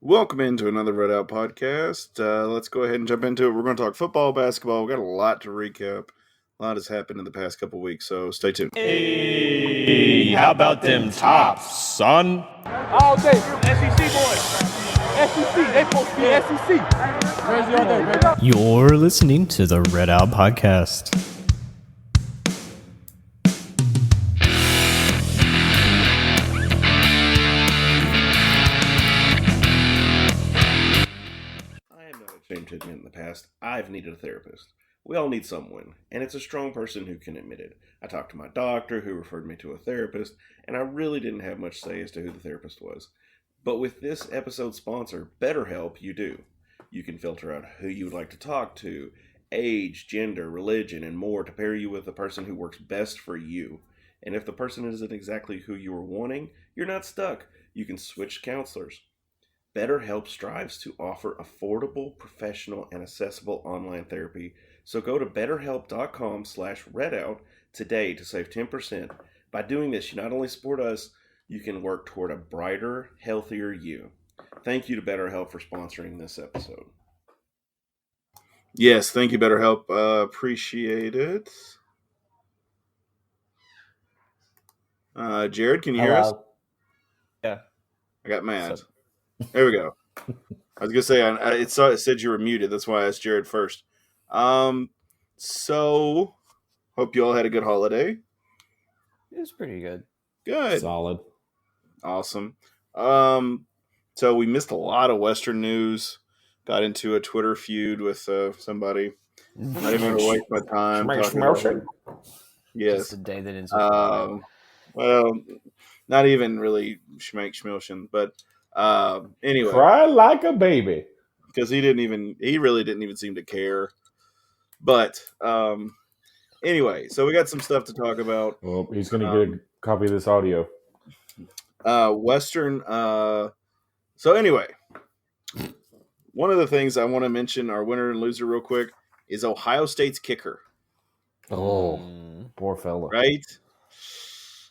Welcome into another Red Out podcast. Let's go ahead and jump into it. We're going to talk football, basketball. We've got a lot to recap. A lot has happened in the past couple weeks, so stay tuned. Hey, how about them tops, son? All day, SEC boys. SEC, they supposed to be SEC. Crazy all day, baby. You're listening to the Red Out Podcast. I am not ashamed to admit in the past, I've needed a therapist. We all need someone, and it's a strong person who can admit it. I talked to my doctor, who referred me to a therapist, and I really didn't have much say as to who the therapist was. But with this episode's sponsor, BetterHelp, you do. You can filter out who you would like to talk to, age, gender, religion, and more to pair you with the person who works best for you. And if the person isn't exactly who you were wanting, you're not stuck. You can switch counselors. BetterHelp strives to offer affordable, professional, and accessible online therapy. So go to betterhelp.com/redout today to save 10%. By doing this, you not only support us, you can work toward a brighter, healthier you. Thank you to BetterHelp for sponsoring this episode. Yes, thank you, BetterHelp. Appreciate it. Jared, can you hear us? Yeah. I got mad. There we go. I was going to say, it said you were muted. That's why I asked Jared first. So, hope you all had a good holiday. It was pretty good. Good. Solid. Awesome. So we missed a lot of Western news. Got into a Twitter feud with somebody. I didn't want to waste my time. Yes. Just a day that ends well, not even really schmilshin, but anyway. Cry like a baby. Because he really didn't even seem to care. But anyway, so we got some stuff to talk about. Well, he's going to get a copy of this audio. Western. So anyway, one of the things I want to mention, our winner and loser real quick, is Ohio State's kicker. Oh, poor fella. Right?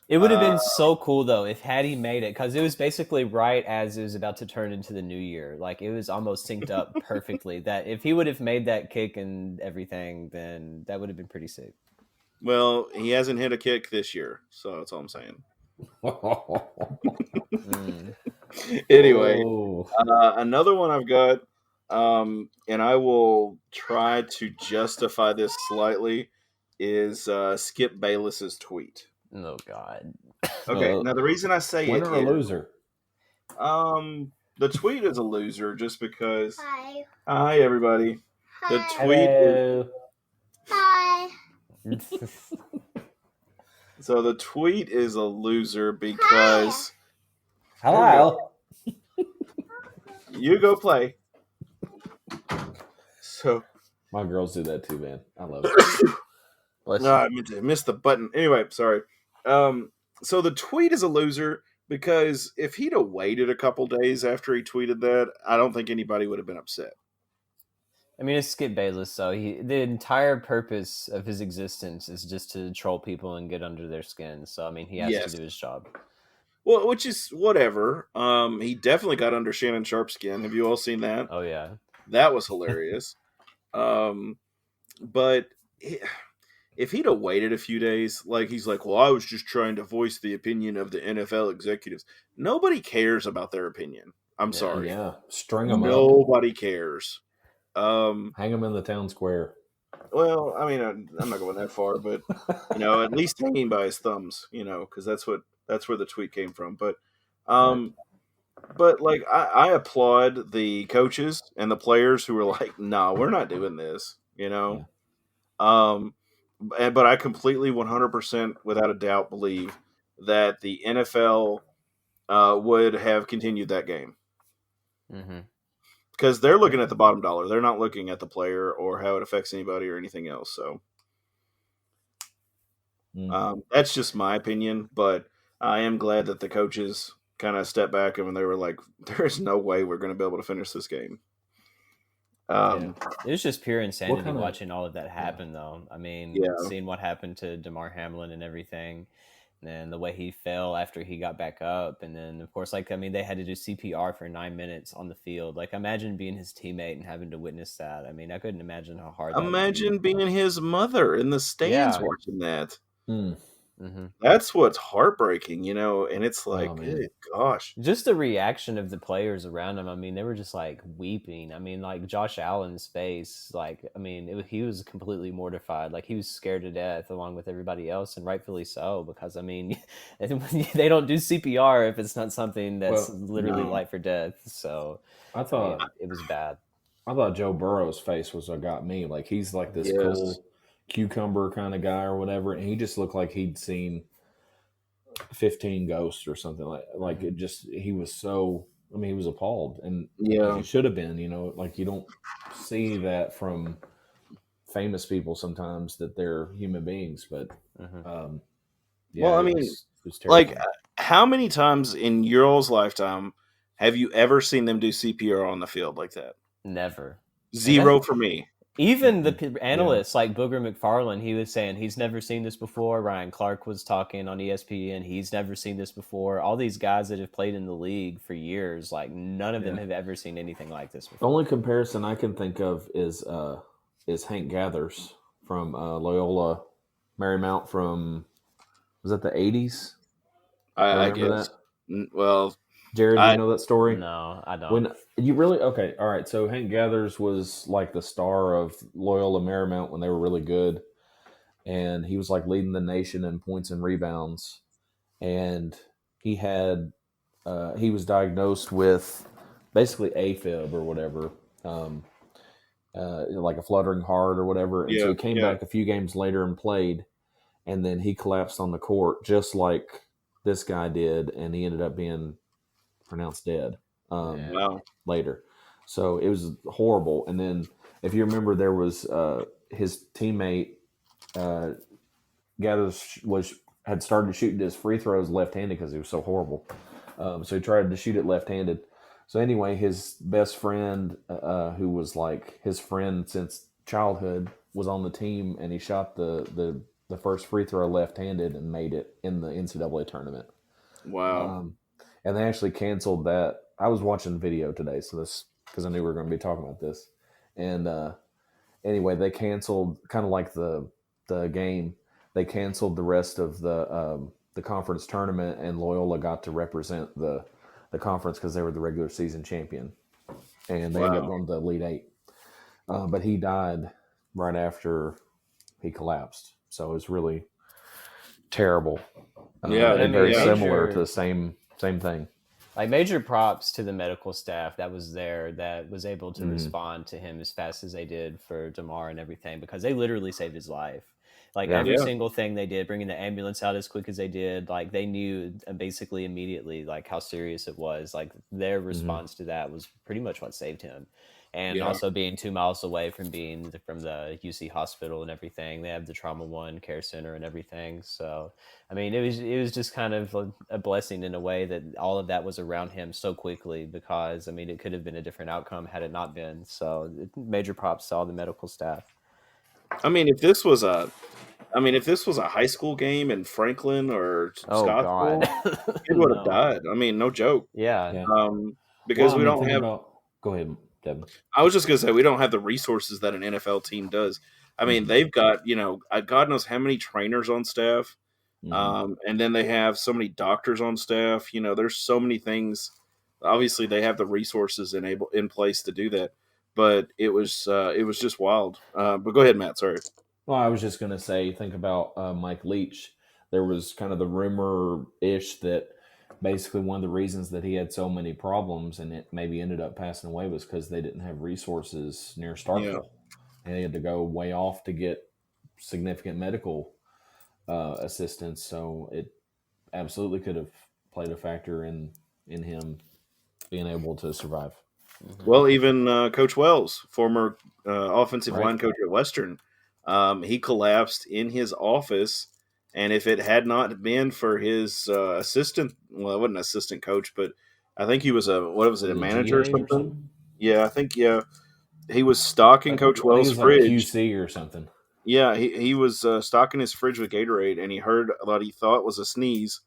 It would have been so cool, though, if had he made it, because it was basically right as it was about to turn into the new year. Like, it was almost synced up perfectly. That if he would have made that kick and everything, then that would have been pretty sick. Well, he hasn't hit a kick this year, so that's all I'm saying. Anyway, another one I've got, and I will try to justify this slightly, is Skip Bayless's tweet. Oh, God. Okay, now the reason I say winner or loser? The tweet is a loser just because. Hi, everybody. Hi. The tweet. Hi. So the tweet is a loser because. Hello. You go play. So. My girls do that too, man. I love it. No, I missed the button. Anyway, sorry. So the tweet is a loser because if he'd have waited a couple days after he tweeted that, I don't think anybody would have been upset. I mean, it's Skip Bayless, so the entire purpose of his existence is just to troll people and get under their skin. So, I mean, he has to do his job. Well, which is whatever. He definitely got under Shannon Sharp's skin. Have you all seen that? Oh, yeah. That was hilarious. But if he'd have waited a few days, like he's like, well, I was just trying to voice the opinion of the NFL executives. Nobody cares about their opinion. I'm sorry. Yeah, string them up. Nobody cares. Hang them in the town square. Well, I mean, I'm not going that far, but at least hanging by his thumbs, because that's where the tweet came from. But, but like I applaud the coaches and the players who were like, "Nah, we're not doing this," Yeah. But I completely, 100%, without a doubt, believe that the NFL would have continued that game. Mm-hmm. Because they're looking at the bottom dollar. They're not looking at the player or how it affects anybody or anything else. So that's just my opinion. But I am glad that the coaches kind of stepped back and they were like, there's no way we're going to be able to finish this game. It was just pure insanity watching all of that happen, though. I mean, seeing what happened to Damar Hamlin and everything. and the way he fell after he got back up. And then, of course, like, I mean, they had to do CPR for 9 minutes on the field. Like, imagine being his teammate and having to witness that. I mean, I couldn't imagine how hard that would Imagine be. being his mother in the stands Yeah. watching that. Mm-hmm. That's what's heartbreaking, and it's like, Oh, man. good gosh. Just the reaction of the players around him. I mean, they were just like weeping. I mean, like Josh Allen's face, like, I mean, he was completely mortified. Like, he was scared to death along with everybody else, and rightfully so, because I mean, they don't do CPR if it's not something that's literally life or death. So I thought it was bad. I thought Joe Burrow's face was what got me. Like, he's like this cool cucumber kind of guy or whatever, and he just looked like he'd seen 15 ghosts or something. Like it just, he was so, I mean, he was appalled, and he should have been, like, you don't see that from famous people sometimes, that they're human beings, but Well, I mean, it was like, terrifying. how many times in your all's lifetime have you ever seen them do CPR on the field like that? Never. 0 for me. Even the analysts like Booger McFarland, he was saying he's never seen this before. Ryan Clark was talking on ESPN. He's never seen this before. All these guys that have played in the league for years, like, none of them have ever seen anything like this The before. only comparison I can think of is Hank Gathers from Loyola Marymount from, was that the 80s? I Remember guess. that? Well, Jared, do you know that story? No, I don't. When you really okay, all right. So Hank Gathers was like the star of Loyola Marymount when they were really good, and he was like leading the nation in points and rebounds. And he was diagnosed with basically AFib or whatever, like a fluttering heart or whatever. And so he came back a few games later and played, and then he collapsed on the court just like this guy did, and he ended up being pronounced dead later. So it was horrible. And then if you remember, there was his teammate Gathers had started shooting his free throws left-handed because he was so horrible. So he tried to shoot it left-handed. So anyway, his best friend, who was like his friend since childhood, was on the team, and he shot the first free throw left-handed and made it in the NCAA tournament. wow. And they actually canceled that. I was watching video today, so this, because I knew we were going to be talking about this. And anyway, they canceled, kind of like the game. They canceled the rest of the conference tournament, and Loyola got to represent the conference because they were the regular season champion, and they ended up going to the Elite Eight. But he died right after he collapsed, so it was really terrible. And very similar to the same thing. Like, major props to the medical staff that was there, that was able to respond to him as fast as they did for Damar and everything, because they literally saved his life. Like, every single thing they did, bringing the ambulance out as quick as they did, like, they knew basically immediately, like, how serious it was. Like, their response to that was pretty much what saved him. And also being 2 miles away from the UC hospital and everything, they have the Trauma One Care Center and everything. So, I mean, it was just kind of a blessing in a way that all of that was around him so quickly, because, I mean, it could have been a different outcome had it not been. So, major props to all the medical staff. I mean, if this was a high school game in Franklin or Scottsville, it would have died. I mean, no joke. Yeah. Because we don't have. Go ahead, Devin. I was just going to say, we don't have the resources that an NFL team does. I mean, they've got, God knows how many trainers on staff. And then they have so many doctors on staff. There's so many things. Obviously, they have the resources in place to do that. But it was just wild. But go ahead, Matt. Sorry. Well, I was just going to say, think about Mike Leach. There was kind of the rumor-ish that basically one of the reasons that he had so many problems and it maybe ended up passing away was because they didn't have resources near Starkville. And they had to go way off to get significant medical assistance. So it absolutely could have played a factor in him being able to survive. Well, even Coach Wells, former offensive line coach at Western, he collapsed in his office. And if it had not been for his assistant, well, it wasn't an assistant coach, but I think he was a manager or something? Yeah, I think, he was stocking Coach Wells' fridge. Like QC or something. Yeah, he was stocking his fridge with Gatorade, and he heard what he thought was a sneeze,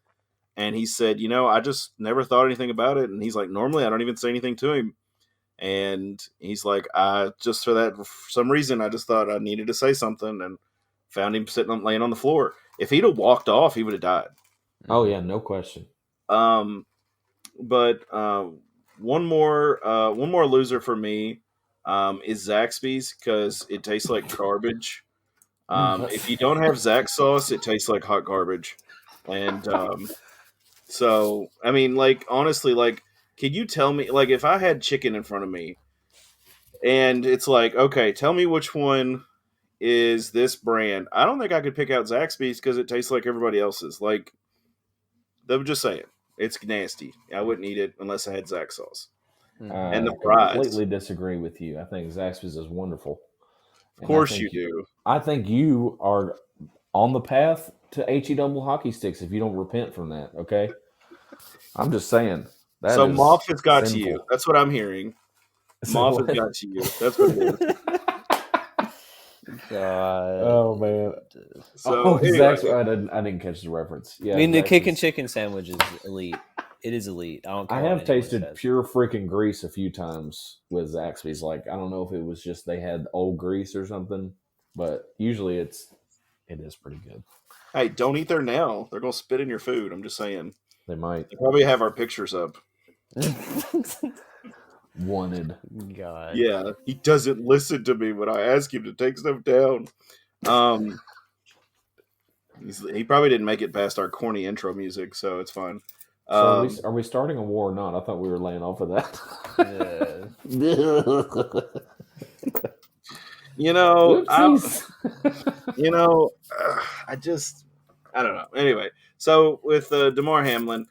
and he said, I just never thought anything about it. And he's like, normally I don't even say anything to him. And he's like, I just for some reason, I just thought I needed to say something, and found him laying on the floor. If he'd have walked off, he would have died. Oh yeah, no question. But one more loser for me is Zaxby's, because it tastes like garbage. If you don't have Zax sauce, it tastes like hot garbage. And so, I mean, like, honestly, like, can you tell me, like, if I had chicken in front of me and it's like, okay, tell me which one is this brand, I don't think I could pick out Zaxby's because it tastes like everybody else's. Like, I'm just saying, it's nasty. I wouldn't eat it unless I had Zax sauce. And the fries. I completely disagree with you. I think Zaxby's is wonderful. Of course you do. I think you are on the path to HE double hockey sticks if you don't repent from that, okay? I'm just saying. So Moff has got to you. That's what I'm hearing. Moff has got to you. That's what it is. God. Oh man. So Zaxby, I didn't catch the reference. Yeah, I mean, the kickin' chicken sandwich is elite. It is elite. I have tasted pure freaking grease a few times with Zaxby's. Like, I don't know if it was just they had old grease or something, but usually it is pretty good. Hey, don't eat there now. They're gonna spit in your food. I'm just saying. They might. They probably have our pictures up. Wanted. God. Yeah, he doesn't listen to me when I ask him to take stuff down. He probably didn't make it past our corny intro music, so it's fine. So are we starting a war or not? I thought we were laying off of that. I don't know. Anyway, so with Damar Hamlin,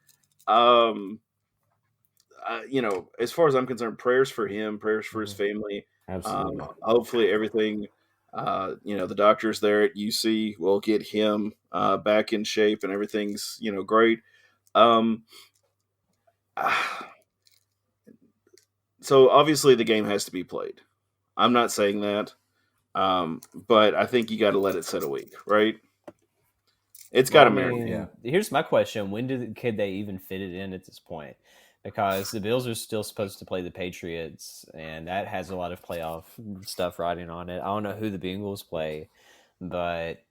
as far as I'm concerned, prayers for him, prayers for his family. Absolutely. Hopefully everything, the doctors there at UC will get him back in shape and everything's, great. So obviously the game has to be played. I'm not saying that, but I think you got to let it sit a week, right? It's got to marinate. Yeah. Here's my question: could they even fit it in at this point? Because the Bills are still supposed to play the Patriots, and that has a lot of playoff stuff riding on it. I don't know who the Bengals play, but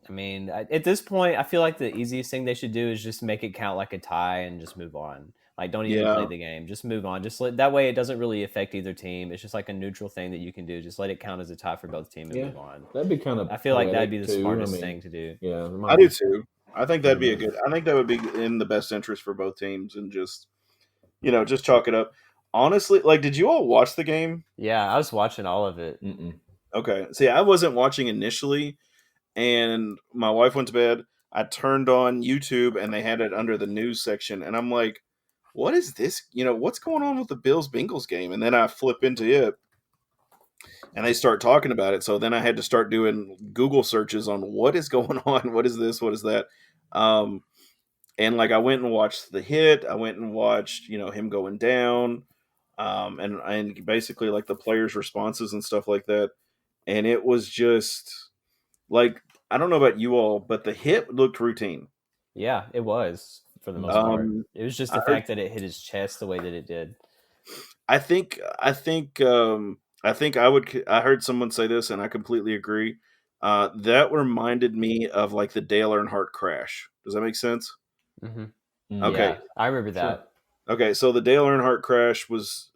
I mean, at this point, I feel like the easiest thing they should do is just make it count like a tie and just move on. Like, don't even play the game. Just move on. That way it doesn't really affect either team. It's just like a neutral thing that you can do. Just let it count as a tie for both teams and move on. That'd be kind of. I feel like that'd be the smartest thing to do. Yeah, I do too. I think that'd be I think that would be in the best interest for both teams, and just chalk it up. Honestly, like, did you all watch the game? Yeah, I was watching all of it. Okay. See, I wasn't watching initially, and my wife went to bed. I turned on YouTube, and they had it under the news section, and I'm like, what is this? What's going on with the Bills-Bengals game? And then I flip into it, and they start talking about it. So then I had to start doing Google searches on what is going on. What is this? What is that? And like, I went and watched the hit. I went and watched, him going down, and basically like the players' responses and stuff like that. And it was just like, I don't know about you all, but the hit looked routine. Yeah, it was for the most part. It was just the fact that it hit his chest the way that it did. I heard someone say this, and I completely agree. That reminded me of like the Dale Earnhardt crash. Does that make sense? Mm-hmm. Okay. Yeah, I remember that. Sure. Okay, so the Dale Earnhardt crash was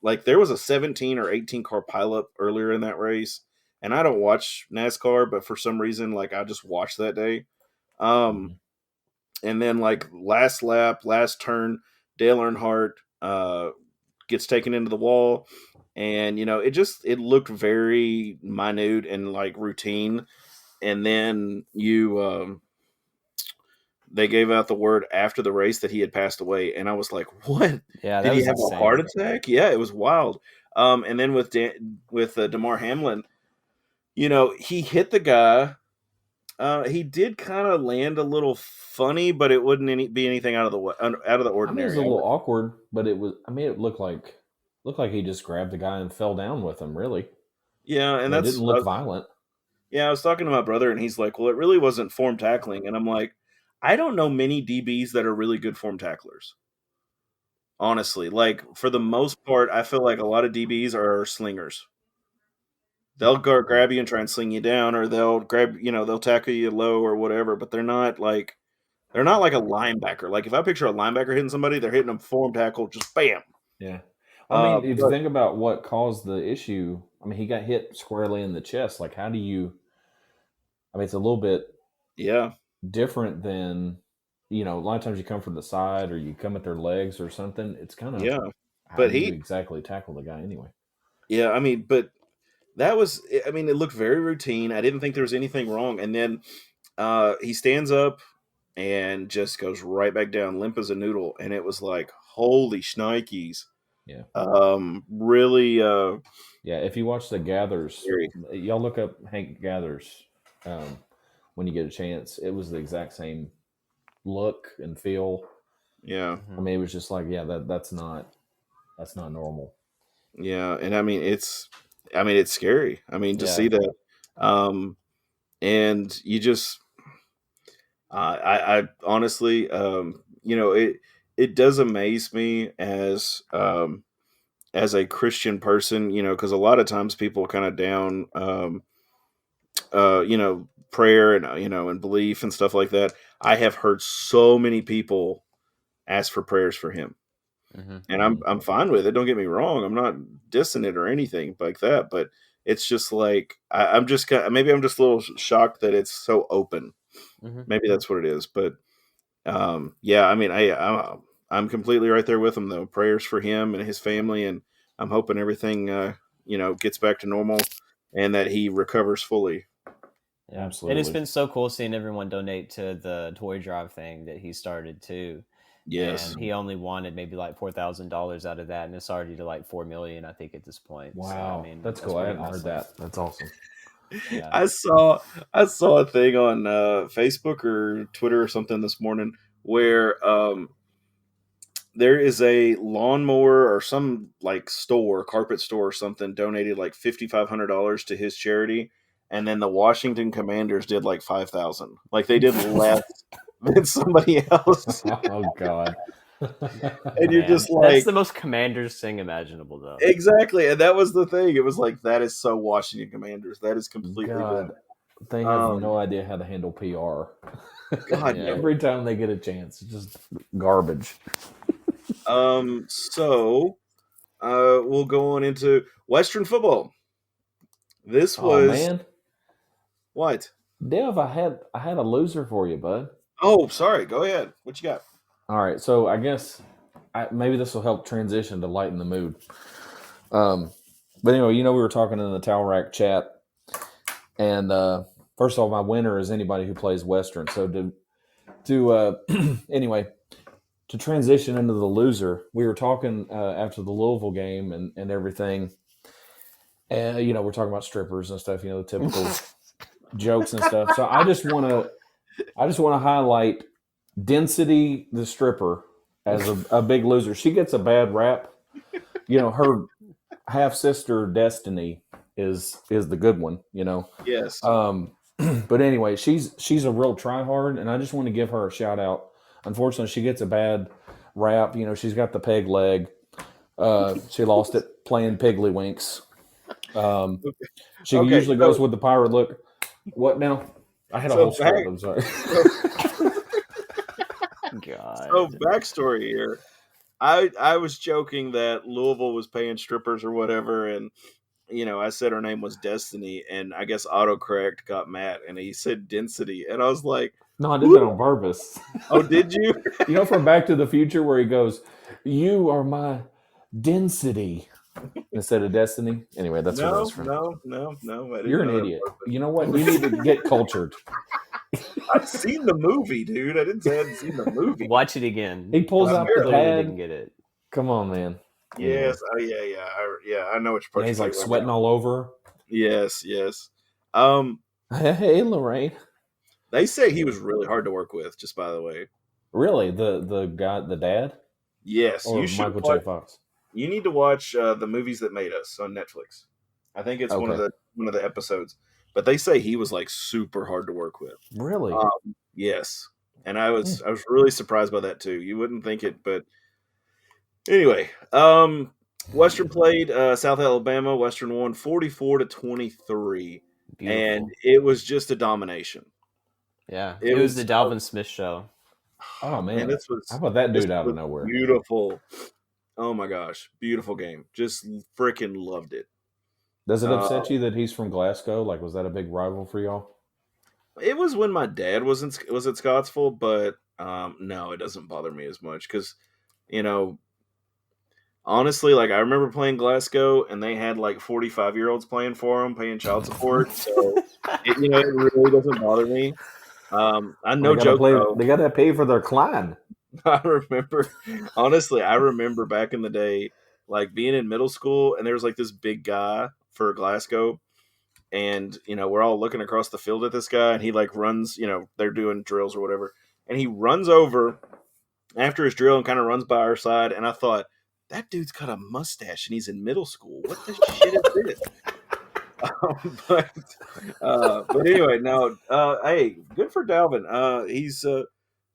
like, there was a 17 or 18 car pileup earlier in that race, and I don't watch NASCAR, but for some reason, like, I just watched that day. And then like last lap, last turn, Dale Earnhardt gets taken into the wall, and it looked very minute and like routine. And then they gave out the word after the race that he had passed away, and I was like, "What? Yeah, did he have a heart attack?" Yeah, it was wild. And then with Damar Hamlin, he hit the guy. He did kind of land a little funny, but it wouldn't be anything out of the ordinary. I mean, it was a little awkward, but it was. I mean, it looked like he just grabbed the guy and fell down with him. Really. Yeah, and it didn't look violent. Yeah, I was talking to my brother, and he's like, "Well, it really wasn't form tackling," and I'm like, "I don't know many DBs that are really good form tacklers." Honestly, like for the most part, I feel like a lot of DBs are slingers. They'll go grab you and try and sling you down, or they'll grab, they'll tackle you low or whatever. But they're not like a linebacker. Like if I picture a linebacker hitting somebody, they're hitting them form tackle, just bam. Yeah. Well, I mean, if you But think about what caused the issue, I mean, he got hit squarely in the chest. Like, how do you? I mean, it's a little bit yeah, different than, a lot of times you come from the side or you come at their legs or something. It's kind of yeah. how But do you he, exactly tackle the guy anyway? yeah, I mean, but that was, I mean, it looked very routine. I didn't think there was anything wrong. And then he stands up and just goes right back down, limp as a noodle. And it was like, holy shnikes. Yeah. Really Yeah. If you watch the Gathers, scary. y'all look up Hank Gathers when you get a chance. It was the exact same look and feel. Yeah. I mean, it was just like, yeah, that's not normal. Yeah. And I mean, it's scary. I mean, to Yeah. see that. And you just, I honestly, it does amaze me as a Christian person, because a lot of times people kind of down, prayer and and belief and stuff like that. I have heard so many people ask for prayers for him, and I'm fine with it. Don't get me wrong. I'm not dissing it or anything like that, but it's just like I'm just maybe I'm just a little shocked that it's so open. Maybe that's what it is, but yeah, I mean, I'm completely right there with him though. Prayers for him and his family, and I'm hoping everything gets back to normal and that he recovers fully. Yeah. Absolutely. And it's been so cool seeing everyone donate to the toy drive thing that he started too. Yes. And he only wanted maybe like $4,000 out of that, and it's already to like 4 million, I think, at this point. Wow, So, I mean, that's cool. I pretty hadn't heard that. That's awesome. Yeah. I saw a thing on Facebook or Twitter or something this morning where there is a lawnmower or some like carpet store or something donated like $5,500 to his charity, and then the Washington Commanders did like 5,000. Like they did less than somebody else, Oh God. and you're Man, just that's like, the most Commanders thing imaginable, though. exactly. And that was the thing. It was like, that is so Washington Commanders. That is completely God, them. they have no idea how to handle PR. God, Yeah. no. Every time they get a chance, it's just garbage. So we'll go on into Western football. This Oh was man, what? Dev, I had a loser for you, bud. Oh, sorry. Go ahead. What you got? All right, so I guess maybe this will help transition to lighten the mood. But anyway, we were talking in the Towel Rack chat, and first of all, my winner is anybody who plays Western. So to anyway, to transition into the loser, we were talking after the Louisville game and everything, and we're talking about strippers and stuff, the typical jokes and stuff. So I just want to highlight Density, the stripper, as a big loser. She gets a bad rap. Her half sister Destiny is the good one. Yes. But anyway, she's a real tryhard, and I just want to give her a shout out. Unfortunately, she gets a bad rap. She's got the peg leg. She lost it playing Piggly-Winks. She usually goes with the pirate look. What now? I had a whole script. I'm sorry. God. So backstory here. I was joking that Louisville was paying strippers or whatever, and I said her name was Destiny, and I guess autocorrect got mad, and he said Density, and I was like, No, I did that on purpose. "Oh, did you?" From Back to the Future where he goes, "You are my density," instead of Destiny. Anyway, that's what that's from. No. You're an idiot. You know what? You need to get cultured. I've seen the movie, dude. I didn't say I hadn't seen the movie. Watch it again. He pulls out the Clearly pad. didn't get it. Come on, man. Yes. Oh, yeah. I know which part. Yeah, he's like sweating all over. Yes. Hey, Lorraine. They say he was really hard to work with. Just by the way. Really, the guy, the dad. Yes, or you should. Michael J. Fox. You need to watch the Movies That Made Us on Netflix. I think it's one of the episodes. but they say he was like super hard to work with. Really? Yes, and I was really surprised by that too. You wouldn't think it, but anyway, Western played South Alabama. Western won 44-23, and it was just a domination. Yeah, it was the Dalvin Smith show. Oh man, this was how about that dude out of nowhere? Beautiful. Oh my gosh, beautiful game. Just freaking loved it. Does it upset you that he's from Glasgow? Like, was that a big rival for y'all? It was when my dad was at Scottsville, but no, it doesn't bother me as much because, honestly, like I remember playing Glasgow and they had like 45-year-olds playing for them, paying child support. So it really doesn't bother me. I know they got to pay for their Klein. I remember back in the day, like being in middle school, and there was like this big guy for Glasgow, and we're all looking across the field at this guy, and he like runs, they're doing drills or whatever, and he runs over after his drill and kind of runs by our side, and I thought, that dude's got a mustache and he's in middle school. What the shit is this? But anyway, no. Hey, good for Dalvin. He's.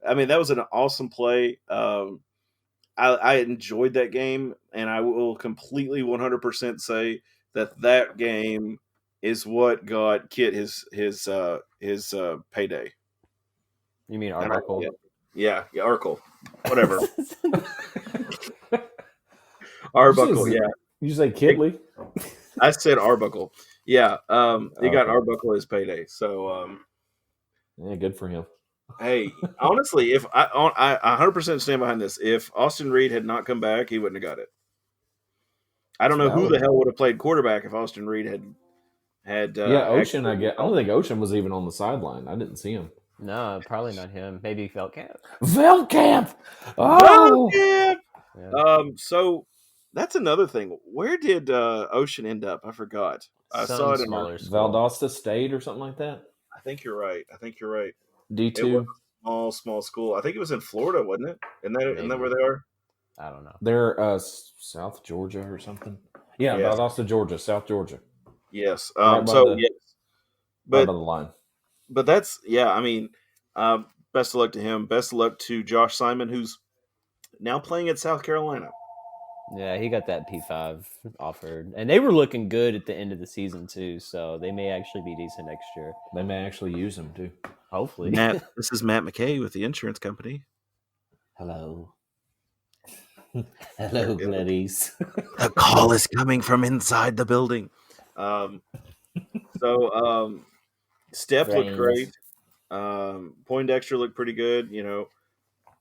That was an awesome play. I enjoyed that game, and I will completely 100% say that game is what got Kit his payday. You mean Arbuckle? Yeah, Arkle. Whatever. Arbuckle, yeah. You say Kitley? I said Arbuckle. Yeah, he got Arbuckle his payday. So, yeah, good for him. Hey, honestly, if I 100% stand behind this. If Austin Reed had not come back, he wouldn't have got it. I don't know who the hell would have played quarterback if Austin Reed had. Ocean. I don't think Ocean was even on the sideline. I didn't see him. No, probably not him. Maybe Feldkamp. Feldkamp. Oh. Feldkamp! Yeah. So that's another thing. Where did Ocean end up? I forgot. I saw it in Valdosta State or something like that. I think you're right. D2. It was a small school. I think it was in Florida, wasn't it? Isn't that where they are? I don't know. They're South Georgia or something. Yeah, yes. Valdosta, Georgia, South Georgia. Yes. Yes. But right by the line. But that's best of luck to him. Best of luck to Josh Simon, who's now playing at South Carolina. Yeah, he got that P5 offered. And they were looking good at the end of the season, too. So they may actually be decent next year. They may actually use him, too. Hopefully. Matt, this is Matt McCay with the insurance company. Hello. Hello, ladies. The call is coming from inside the building. Steph looked great. Poindexter looked pretty good.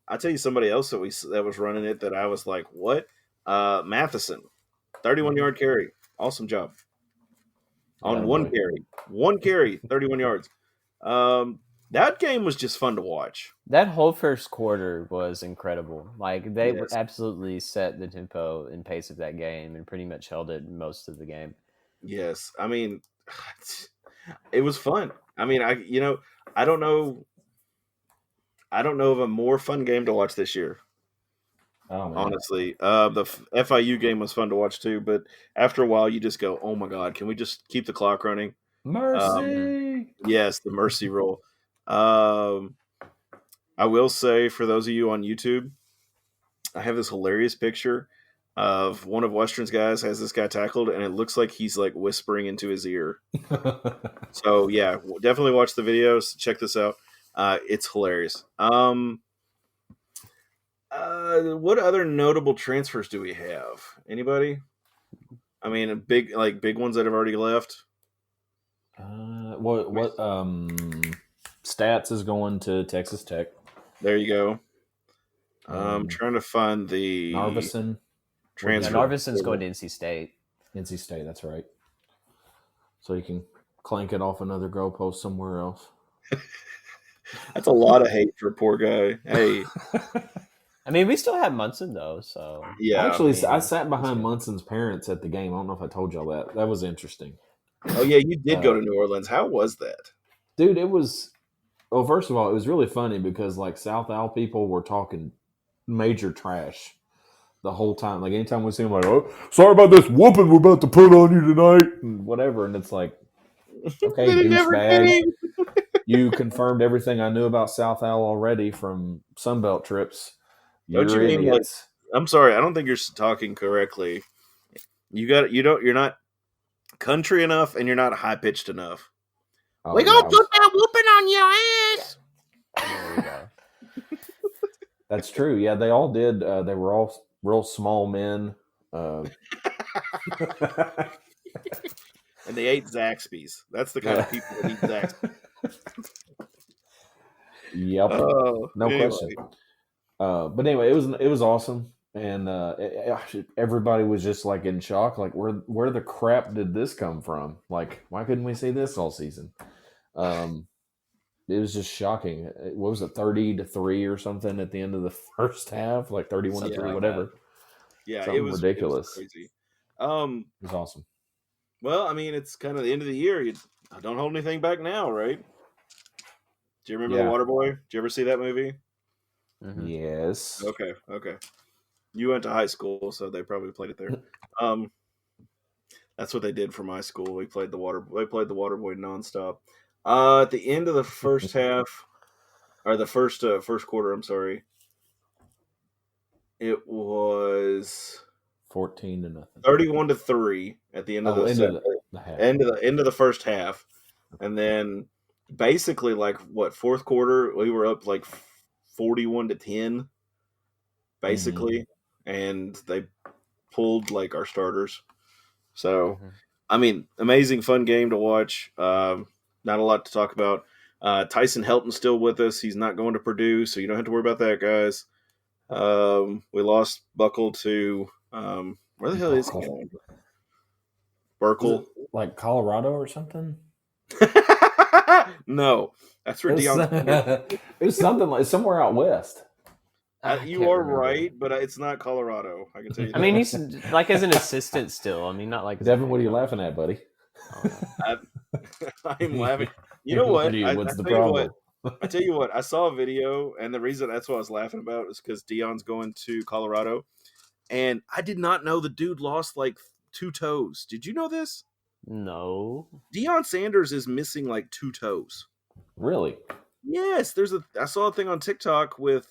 I tell you somebody else that was running it that I was like, what? Matheson, 31-yard carry. Awesome job. On one carry, 31 yards. That game was just fun to watch. That whole first quarter was incredible. Like they absolutely set the tempo and pace of that game and pretty much held it most of the game. Yes. I mean, it was fun. I mean, I don't know of a more fun game to watch this year. Oh, man. Honestly, the FIU game was fun to watch too, but after a while, you just go, "Oh my God, can we just keep the clock running?" Mercy. Yes, the mercy rule. I will say, for those of you on YouTube, I have this hilarious picture of one of Western's guys has this guy tackled, and it looks like he's like whispering into his ear. So yeah, definitely watch the videos. Check this out. It's hilarious. What other notable transfers do we have? Anybody? I mean, big ones that have already left. What Stats is going to Texas Tech. There you go. I'm trying to find the Narvison transfer. Yeah, Narvison's going to NC State. NC State, that's right. So you can clank it off another goalpost somewhere else. That's a lot of hate for a poor guy. Hey. I mean, we still have Munson, though, so... Yeah. Actually, I sat behind Munson's parents at the game. I don't know if I told y'all that. That was interesting. Oh, yeah, you did go to New Orleans. How was that? Dude, it was... Well, first of all, it was really funny because, like, South Al people were talking major trash the whole time. Like, anytime we see them, like, oh, sorry about this whooping we're about to put on you tonight, and whatever. And it's like, Okay, Then he never douchebag. came. You confirmed everything I knew about South Al already from Sunbelt trips. Don't you You're mean like? idiots. I'm sorry, I don't think you're talking correctly. You're not country enough, and you're not high pitched enough. Oh, We yeah, gonna I put was- that whooping on your ass. There we go. That's true. Yeah, they all did. They were all real small men. And they ate Zaxby's. That's the kind of people that eat Zaxby's. Yep. Oh, No anyway. question. But anyway, it was awesome, and everybody was just like in shock. Like, where the crap did this come from? Like, why couldn't we see this all season? It was just shocking. What was it, 30-3 or something at the end of the first half? Like 31-3, whatever. Yeah, Something it was ridiculous. It was crazy. It was awesome. Well, I mean, it's kind of the end of the year. You don't hold anything back now, right? Do you remember Yeah. The Waterboy? Did you ever see that movie? Mhm. Yes. Okay. You went to high school, so they probably played it there. That's what they did for my school. They played the Waterboy nonstop. At the end of the first half, or the first quarter, I'm sorry, it was 14-0. 31-3 at the end of the half. end of the first half, and then basically like fourth quarter we were up like 41-10, basically, and they pulled like our starters. So, I mean, amazing fun game to watch. Not a lot to talk about. Tyson Helton's still with us. He's not going to Purdue, so you don't have to worry about that, guys. We lost Buckle to where the hell is he going? Burkle. Like Colorado or something? No, that's where Deion. It was something like somewhere out west. You are right, but it's not Colorado. I can tell you. I mean, he's like as an assistant still. I mean, not like Devin, what are you laughing at, buddy? I'm laughing. You know what? What's the problem? I tell you what. I saw a video, and the reason that's what I was laughing about is because Deion's going to Colorado, and I did not know the dude lost like 2 toes. Did you know this? No. Deion Sanders is missing like 2 toes. Really? Yes, I saw a thing on TikTok with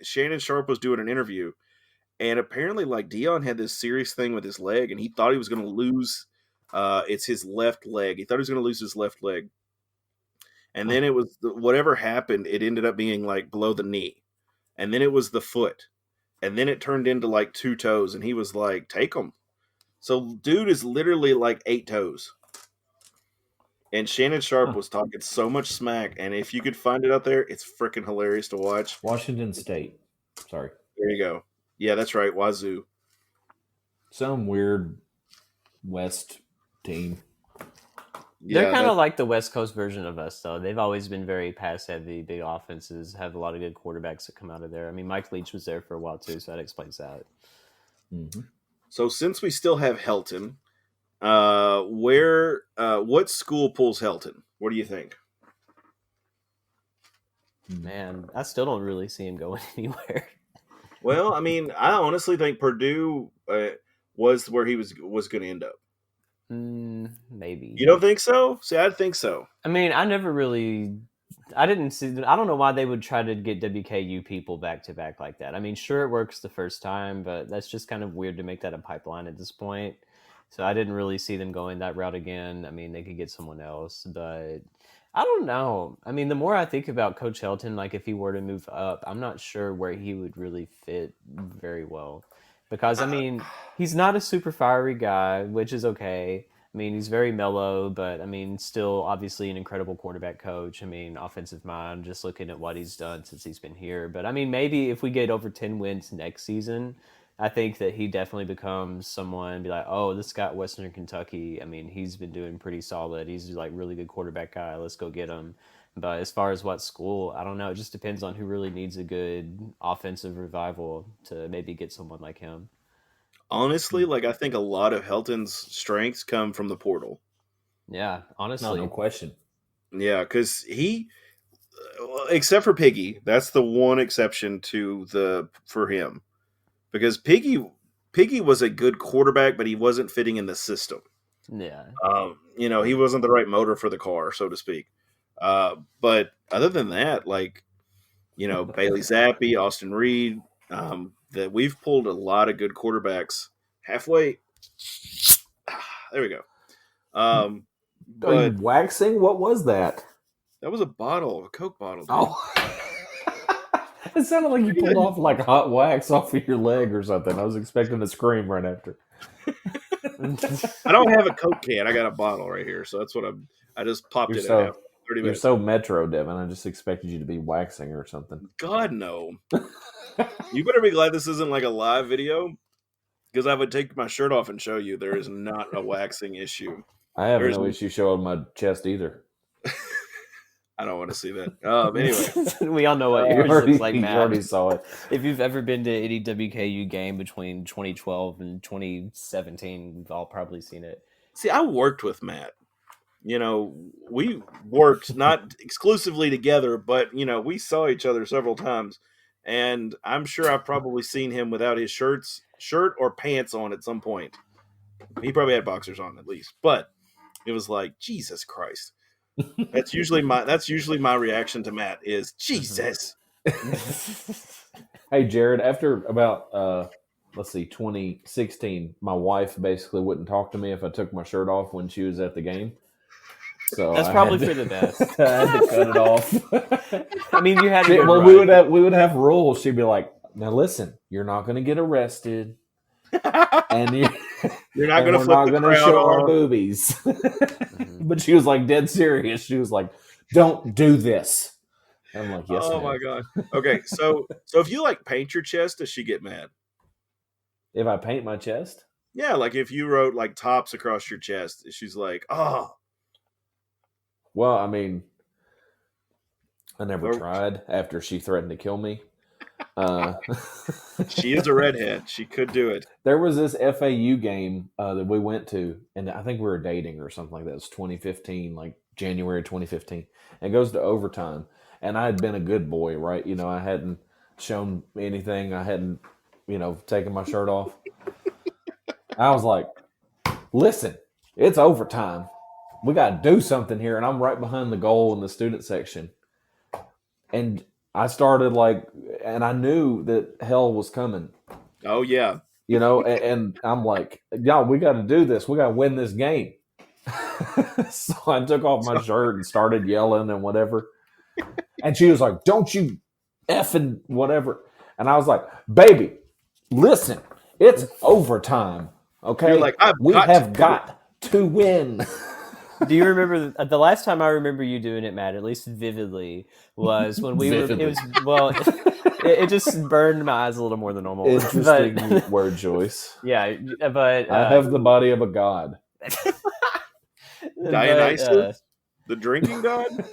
Shannon Sharp was doing an interview, and apparently like Deion had this serious thing with his leg, and he thought he was going to lose. It's his left leg. He thought he was going to lose his left leg, and then it was whatever happened. It ended up being like below the knee, and then it was the foot, and then it turned into like 2 toes, and he was like, "Take them." So, dude is literally like 8 toes. And Shannon Sharp was talking so much smack, and if you could find it out there, it's freaking hilarious to watch. Washington State. Sorry. There you go. Yeah, that's right. Wazoo. Some weird West team. They're kind of like the West Coast version of us, though. They've always been very pass-heavy, big offenses, have a lot of good quarterbacks that come out of there. I mean, Mike Leach was there for a while, too, so that explains that. Mm-hmm. So since we still have Helton, what school pulls Helton? What do you think? Man, I still don't really see him going anywhere. Well, I mean, I honestly think Purdue was where he was going to end up. Maybe. You don't think so? See, I think so. I mean, I didn't see. I don't know why they would try to get WKU people back to back like that. I mean, sure, it works the first time, but that's just kind of weird to make that a pipeline at this point. So I didn't really see them going that route again. I mean, they could get someone else, but I don't know. I mean, the more I think about Coach Helton, like if he were to move up, I'm not sure where he would really fit very well. Because, I mean, he's not a super fiery guy, which is okay. I mean, he's very mellow, but, I mean, still obviously an incredible quarterback coach. I mean, offensive mind, just looking at what he's done since he's been here. But, I mean, maybe if we get over 10 wins next season, I think that he definitely becomes someone, be like, oh, this guy at Western Kentucky, I mean, he's been doing pretty solid. He's, like, really good quarterback guy. Let's go get him. But as far as what school, I don't know. It just depends on who really needs a good offensive revival to maybe get someone like him. Honestly, like I think a lot of Helton's strengths come from the portal. Yeah, honestly. No question. Yeah, because he, except for Piggy, that's the one exception for him. Because Piggy was a good quarterback, but he wasn't fitting in the system. Yeah. He wasn't the right motor for the car, so to speak. But other than that, like, Bailey Zappi, Austin Reed, that we've pulled a lot of good quarterbacks halfway. There we go. Are you But waxing? What was that? that was a Coke bottle. Dude. Oh. It sounded like you pulled off like hot wax off of your leg or something. I was expecting to scream right after. I don't have a Coke can. I got a bottle right here, so that's what I just popped it in half. 30 You're minutes. so Metro, Devin. I just expected you to be waxing or something. God, no. You better be glad this isn't like a live video, because I would take my shirt off and show you there is not a waxing issue. I have no issue showing my chest either. I don't want to see that. Anyway. We all know what yours looks like, Matt. You already saw it. If you've ever been to any WKU game between 2012 and 2017, we've all probably seen it. See, I worked with Matt. We worked not exclusively together, but, we saw each other several times. And I'm sure I've probably seen him without his shirt or pants on at some point. He probably had boxers on at least. But it was like, Jesus Christ. That's usually my reaction to Matt is Jesus. Hey, Jared, after about 2016, my wife basically wouldn't talk to me if I took my shirt off when she was at the game. So that's probably for the best. I had to cut it off. I mean, you had to. Well, we would have rules. She'd be like, "Now listen, you're not going to get arrested, and you're not going to show our boobies." But she was like dead serious. She was like, "Don't do this." I'm like, "Yes." Oh my God. Okay, so if you like paint your chest, does she get mad? If I paint my chest? Yeah, like if you wrote like tops across your chest, she's like, "Oh." Well, I mean, I never tried after she threatened to kill me. She is a redhead. She could do it. There was this FAU game that we went to, and I think we were dating or something like that. It was 2015, like January 2015. It goes to overtime, and I had been a good boy, right? I hadn't shown anything. I hadn't, taken my shirt off. I was like, listen, it's overtime. We got to do something here. And I'm right behind the goal in the student section. And I started and I knew that hell was coming. Oh, yeah. And I'm like, y'all, we got to do this. We got to win this game. So I took off my shirt and started yelling and whatever. And she was like, don't you effing whatever. And I was like, baby, listen, it's overtime. Okay. You're like, we have got to win. Do you remember the last time I remember you doing it, Matt, at least vividly, was when we were, it just burned my eyes a little more than normal. Interesting word choice. Yeah, but I have the body of a god. Dionysus? The drinking god?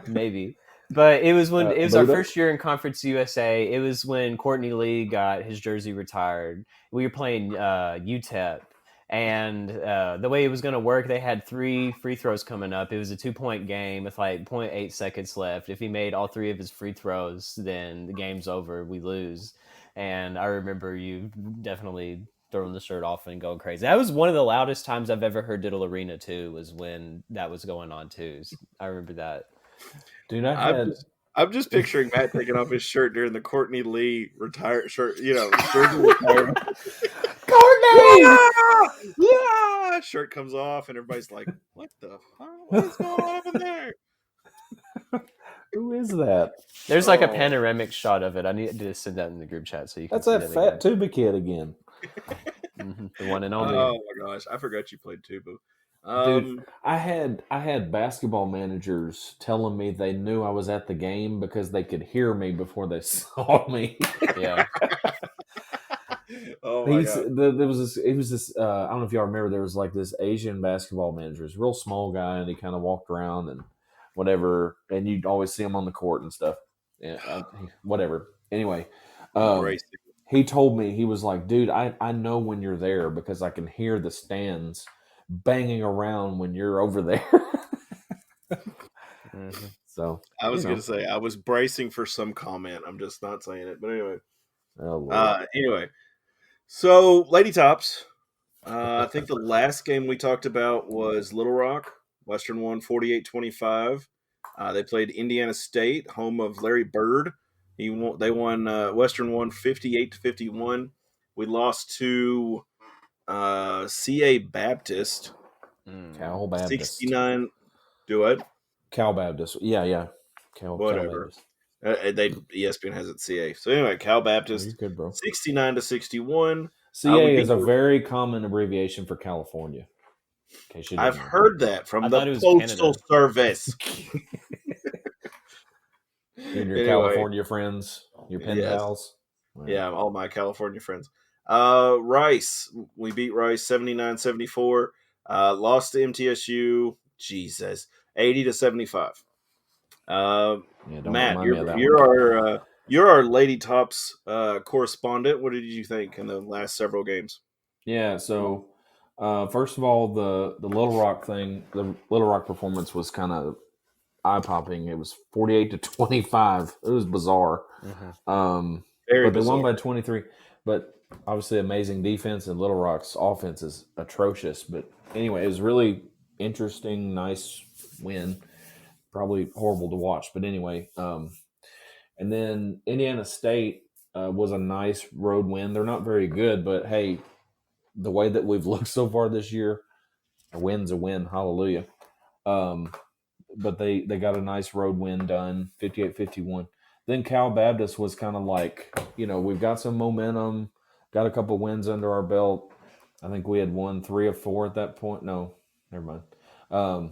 Maybe. But it was when it was our Buddha? first year in Conference USA. It was when Courtney Lee got his jersey retired. We were playing UTEP. And the way it was going to work, they had 3 free throws coming up. It was a 2-point game with like 0.8 seconds left. If he made all 3 of his free throws, then the game's over. We lose. And I remember you definitely throwing the shirt off and going crazy. That was one of the loudest times I've ever heard Diddle Arena too, was when that was going on too. So I remember that. Dude, I'm just picturing Matt taking off his shirt during the Courtney Lee retired shirt, jersey retirement. Courtney! Yeah! Shirt comes off and everybody's like, what the fuck? What's going on over there? Who is that? There's like a panoramic shot of it. I need to send that in the group chat so you can That's see that fat tuba kid again. The one and only. Oh my gosh, I forgot you played tuba. Dude, I had basketball managers telling me they knew I was at the game because they could hear me before they saw me. Yeah. Oh my God. There was this. I don't know if y'all remember. There was like this Asian basketball manager, this real small guy, and he kind of walked around and whatever, and you'd always see him on the court and stuff. Yeah, whatever. Anyway, he told me, he was like, dude, I know when you're there because I can hear the stands banging around when you're over there. Mm-hmm. So I was going to say, I was bracing for some comment. I'm just not saying it. But anyway. Oh, Anyway. So, Lady Tops, I think the last game we talked about was Little Rock. Western won 48-25. They played Indiana State, home of Larry Bird. They won. Western won 58-51. We lost to CA Baptist Cal Baptist. 69. Do it. Cal Baptist. Yeah. Cal Whatever. Baptist. ESPN has it CA. So anyway, Cal Oh, Baptist you're good, bro. 69-61. CA is a very common abbreviation for California. In case you didn't I've know. heard that from I the thought it was Postal Canada. Service. You and your Anyway. California friends, your pen Yes. pals. Yeah, all my California friends. Rice. We beat Rice 79-74. Lost to MTSU. Jesus. 80-75. Don't Matt, remind me of that you're our Lady Tops correspondent. What did you think in the last several games? Yeah, so first of all, the Little Rock thing, the Little Rock performance was kind of eye-popping. It was 48-25. It was bizarre. Very but they bizarre. won by 23. But obviously amazing defense, and Little Rock's offense is atrocious. But anyway, it was really interesting, nice win. Probably horrible to watch, but anyway. And then Indiana State was a nice road win. They're not very good, but hey, the way that we've looked so far this year, a win's a win. Hallelujah. But they got a nice road win done, 58-51. Then Cal Baptist was kind of like, we've got some momentum, got a couple wins under our belt. I think we had won 3 of 4 at that point. No, never mind.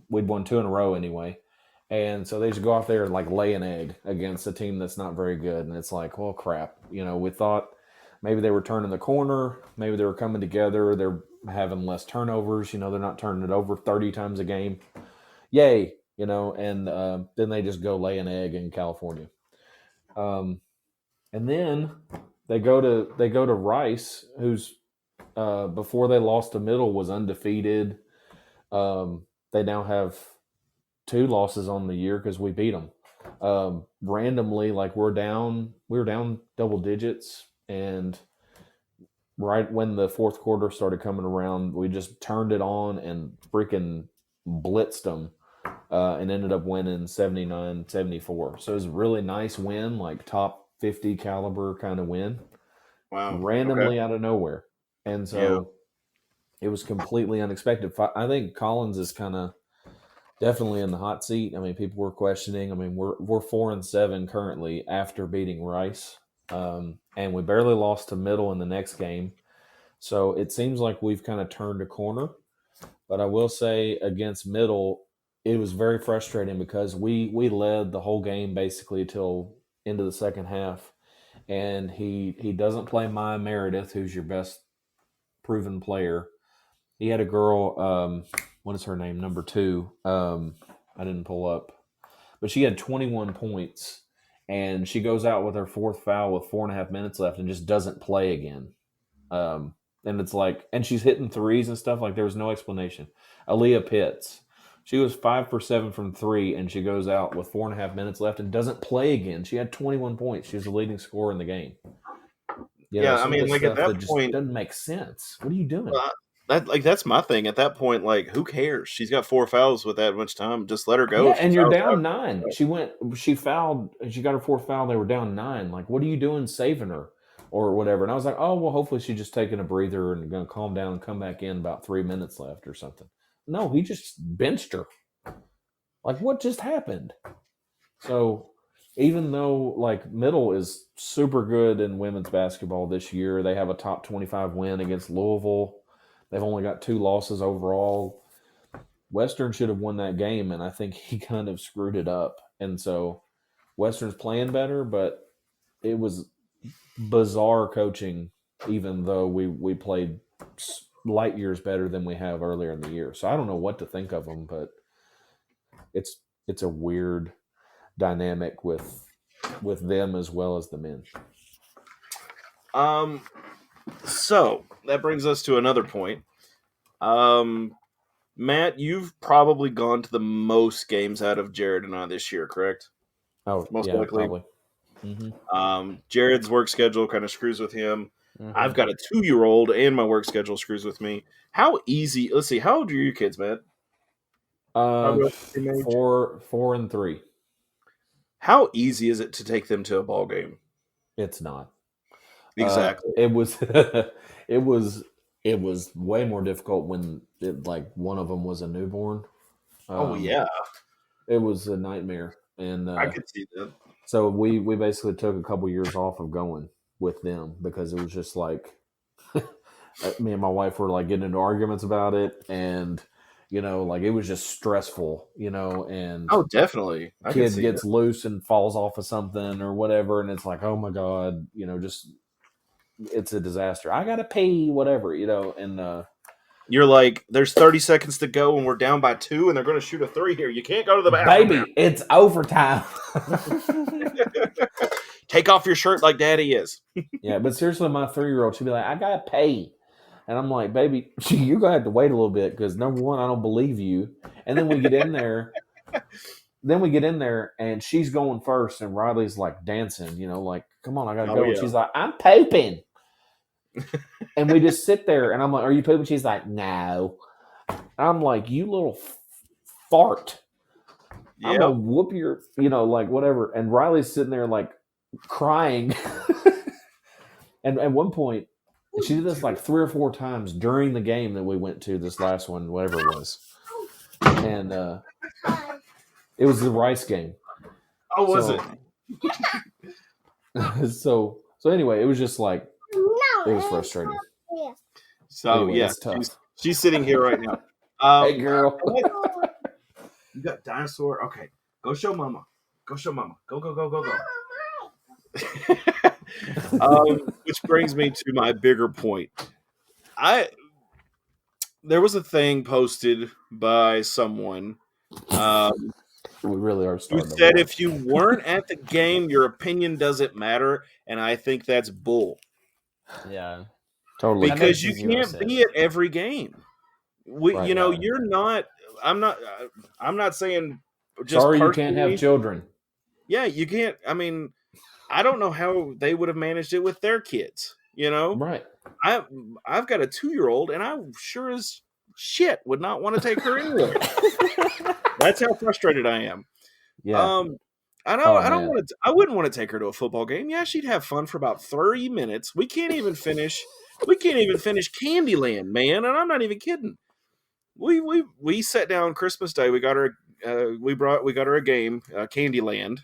We'd won 2 in a row anyway. And so they just go out there and like lay an egg against a team that's not very good. And it's like, well, crap. We thought maybe they were turning the corner. Maybe they were coming together. They're having less turnovers. They're not turning it over 30 times a game. Yay. And then they just go lay an egg in California. And then they go to Rice, who's before they lost to Middle was undefeated. They now have 2 losses on the year because we beat them. Randomly, like we were down double digits, and right when the fourth quarter started coming around, we just turned it on and freaking blitzed them, and ended up winning 79-74. So it was a really nice win, like top 50 caliber kind of win. Wow. Randomly out of nowhere. And so it was completely unexpected. I think Collins is kind of definitely in the hot seat. I mean, people were questioning. I mean, we're 4-7 currently after beating Rice, and we barely lost to Middle in the next game. So it seems like we've kind of turned a corner. But I will say against Middle, it was very frustrating because we led the whole game basically till into the second half, and he doesn't play Maya Meredith, who's your best proven player. He had a girl, what is her name? Number 2. I didn't pull up. But she had 21 points, and she goes out with her 4th foul with 4.5 minutes left and just doesn't play again. And it's like, and she's hitting threes and stuff. Like, there was no explanation. Aaliyah Pitts, she was 5 for 7 from 3, and she goes out with 4.5 minutes left and doesn't play again. She had 21 points. She was the leading scorer in the game. I mean, like at that point, doesn't make sense. What are you doing? That's my thing. At that point, like, who cares? She's got 4 fouls with that much time. Just let her go. Yeah, and you're down 9. She fouled. She got her 4th foul. They were down 9. Like, what are you doing saving her or whatever? And I was like, oh, well, hopefully she's just taking a breather and going to calm down and come back in about 3 minutes left or something. No, he just benched her. Like, what just happened? So even though, like, Middle is super good in women's basketball this year, they have a top 25 win against Louisville. They've only got 2 losses overall. Western should have won that game, and I think he kind of screwed it up. And so Western's playing better, but it was bizarre coaching, even though we played light years better than we have earlier in the year. So I don't know what to think of them, but it's a weird dynamic with them as well as the men. So that brings us to another point. Matt, you've probably gone to the most games out of Jared and I this year, correct? Oh, Most yeah, likely. probably. Mm-hmm. Jared's work schedule kind of screws with him. I've got a 2-year-old, and my work schedule screws with me. How easy? Let's see. How old are your kids, Matt? Probably about the same age. 4 and 3. How easy is it to take them to a ball game? It's not. Exactly. It was it was way more difficult when one of them was a newborn. Oh yeah, it was a nightmare, and I could see that. So we basically took a couple years off of going with them because it was just like me and my wife were like getting into arguments about it, and it was just stressful, and oh, definitely, kid gets loose and falls off of something or whatever, and it's like, oh my god, just it's a disaster. I gotta pee, whatever, and you're like, there's 30 seconds to go, and we're down by 2, and they're going to shoot a 3 here. You can't go to the bathroom, baby. It's overtime. Take off your shirt like Daddy is. Yeah, but seriously, my 3-year-old, she'd be like, I gotta pee. And I'm like, baby, you're going to have to wait a little bit because, number one, I don't believe you. And then we get in there. And she's going first. And Riley's like dancing, like, come on, I got to go. Yeah. And she's like, I'm pooping. And we just sit there. And I'm like, are you pooping? She's like, no. I'm like, you little fart. Yep. I'm going to whoop your, whatever. And Riley's sitting there like crying. And at one point, she did this like 3 or 4 times during the game that we went to, this last one, whatever it was. And it was the Rice game. Oh, was it? So anyway, it was just like, it was frustrating. So, anyway, yeah, she's sitting here right now. Hey, girl. You got dinosaur? Okay, go show mama. Go show mama. Go. Which brings me to my bigger point. There was a thing posted by someone we really are who said if you weren't at the game, your opinion doesn't matter, and I think that's bull. Yeah, totally. Because you can't be at every game. You're not. I'm not saying. Just sorry, you can't have children. Yeah, you can't. I mean, I don't know how they would have managed it with their kids. Right? I've got a 2-year-old, and I sure as shit would not want to take her anywhere. That's how frustrated I am. Yeah. I wouldn't want to take her to a football game. Yeah, she'd have fun for about 30 minutes. We can't even finish Candyland, man, and I'm not even kidding. We sat down Christmas Day. We got her a game, Candyland.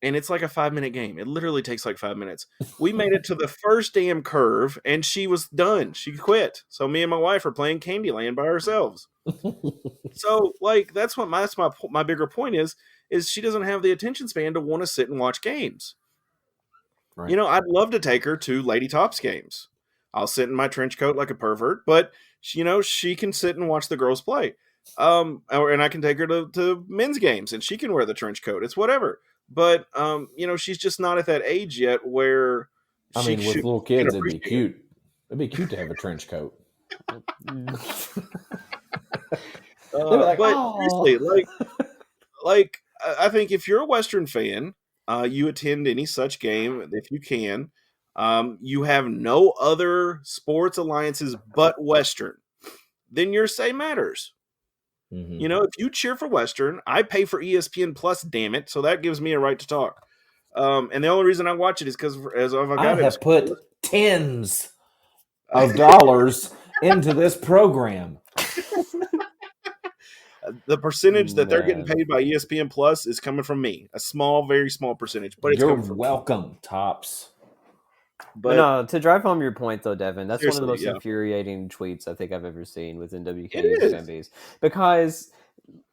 And it's like a 5-minute game. It literally takes like 5 minutes. We made it to the first damn curve, and she was done. She quit. So me and my wife are playing Candyland by ourselves. So, that's what my bigger point is she doesn't have the attention span to want to sit and watch games. Right. I'd love to take her to Lady Top's games. I'll sit in my trench coat like a pervert, but she can sit and watch the girls play. And I can take her to men's games, and she can wear the trench coat. It's whatever. But, she's just not at that age yet where with little kids, it'd be cute. It'd be cute to have a trench coat. Seriously, I think if you're a Western fan, you attend any such game, if you can, you have no other sports alliances but Western, then your say matters. Mm-hmm. If you cheer for Western, I pay for ESPN Plus, damn it, so that gives me a right to talk. And the only reason I watch it is because I have put tens of dollars into this program. The percentage that they're getting paid by ESPN Plus is coming from me. A small, very small percentage, but it's you're coming from welcome, Tops. But no, to drive home your point, though, Devin, that's one of the most infuriating tweets I think I've ever seen within WKU's fan base. Because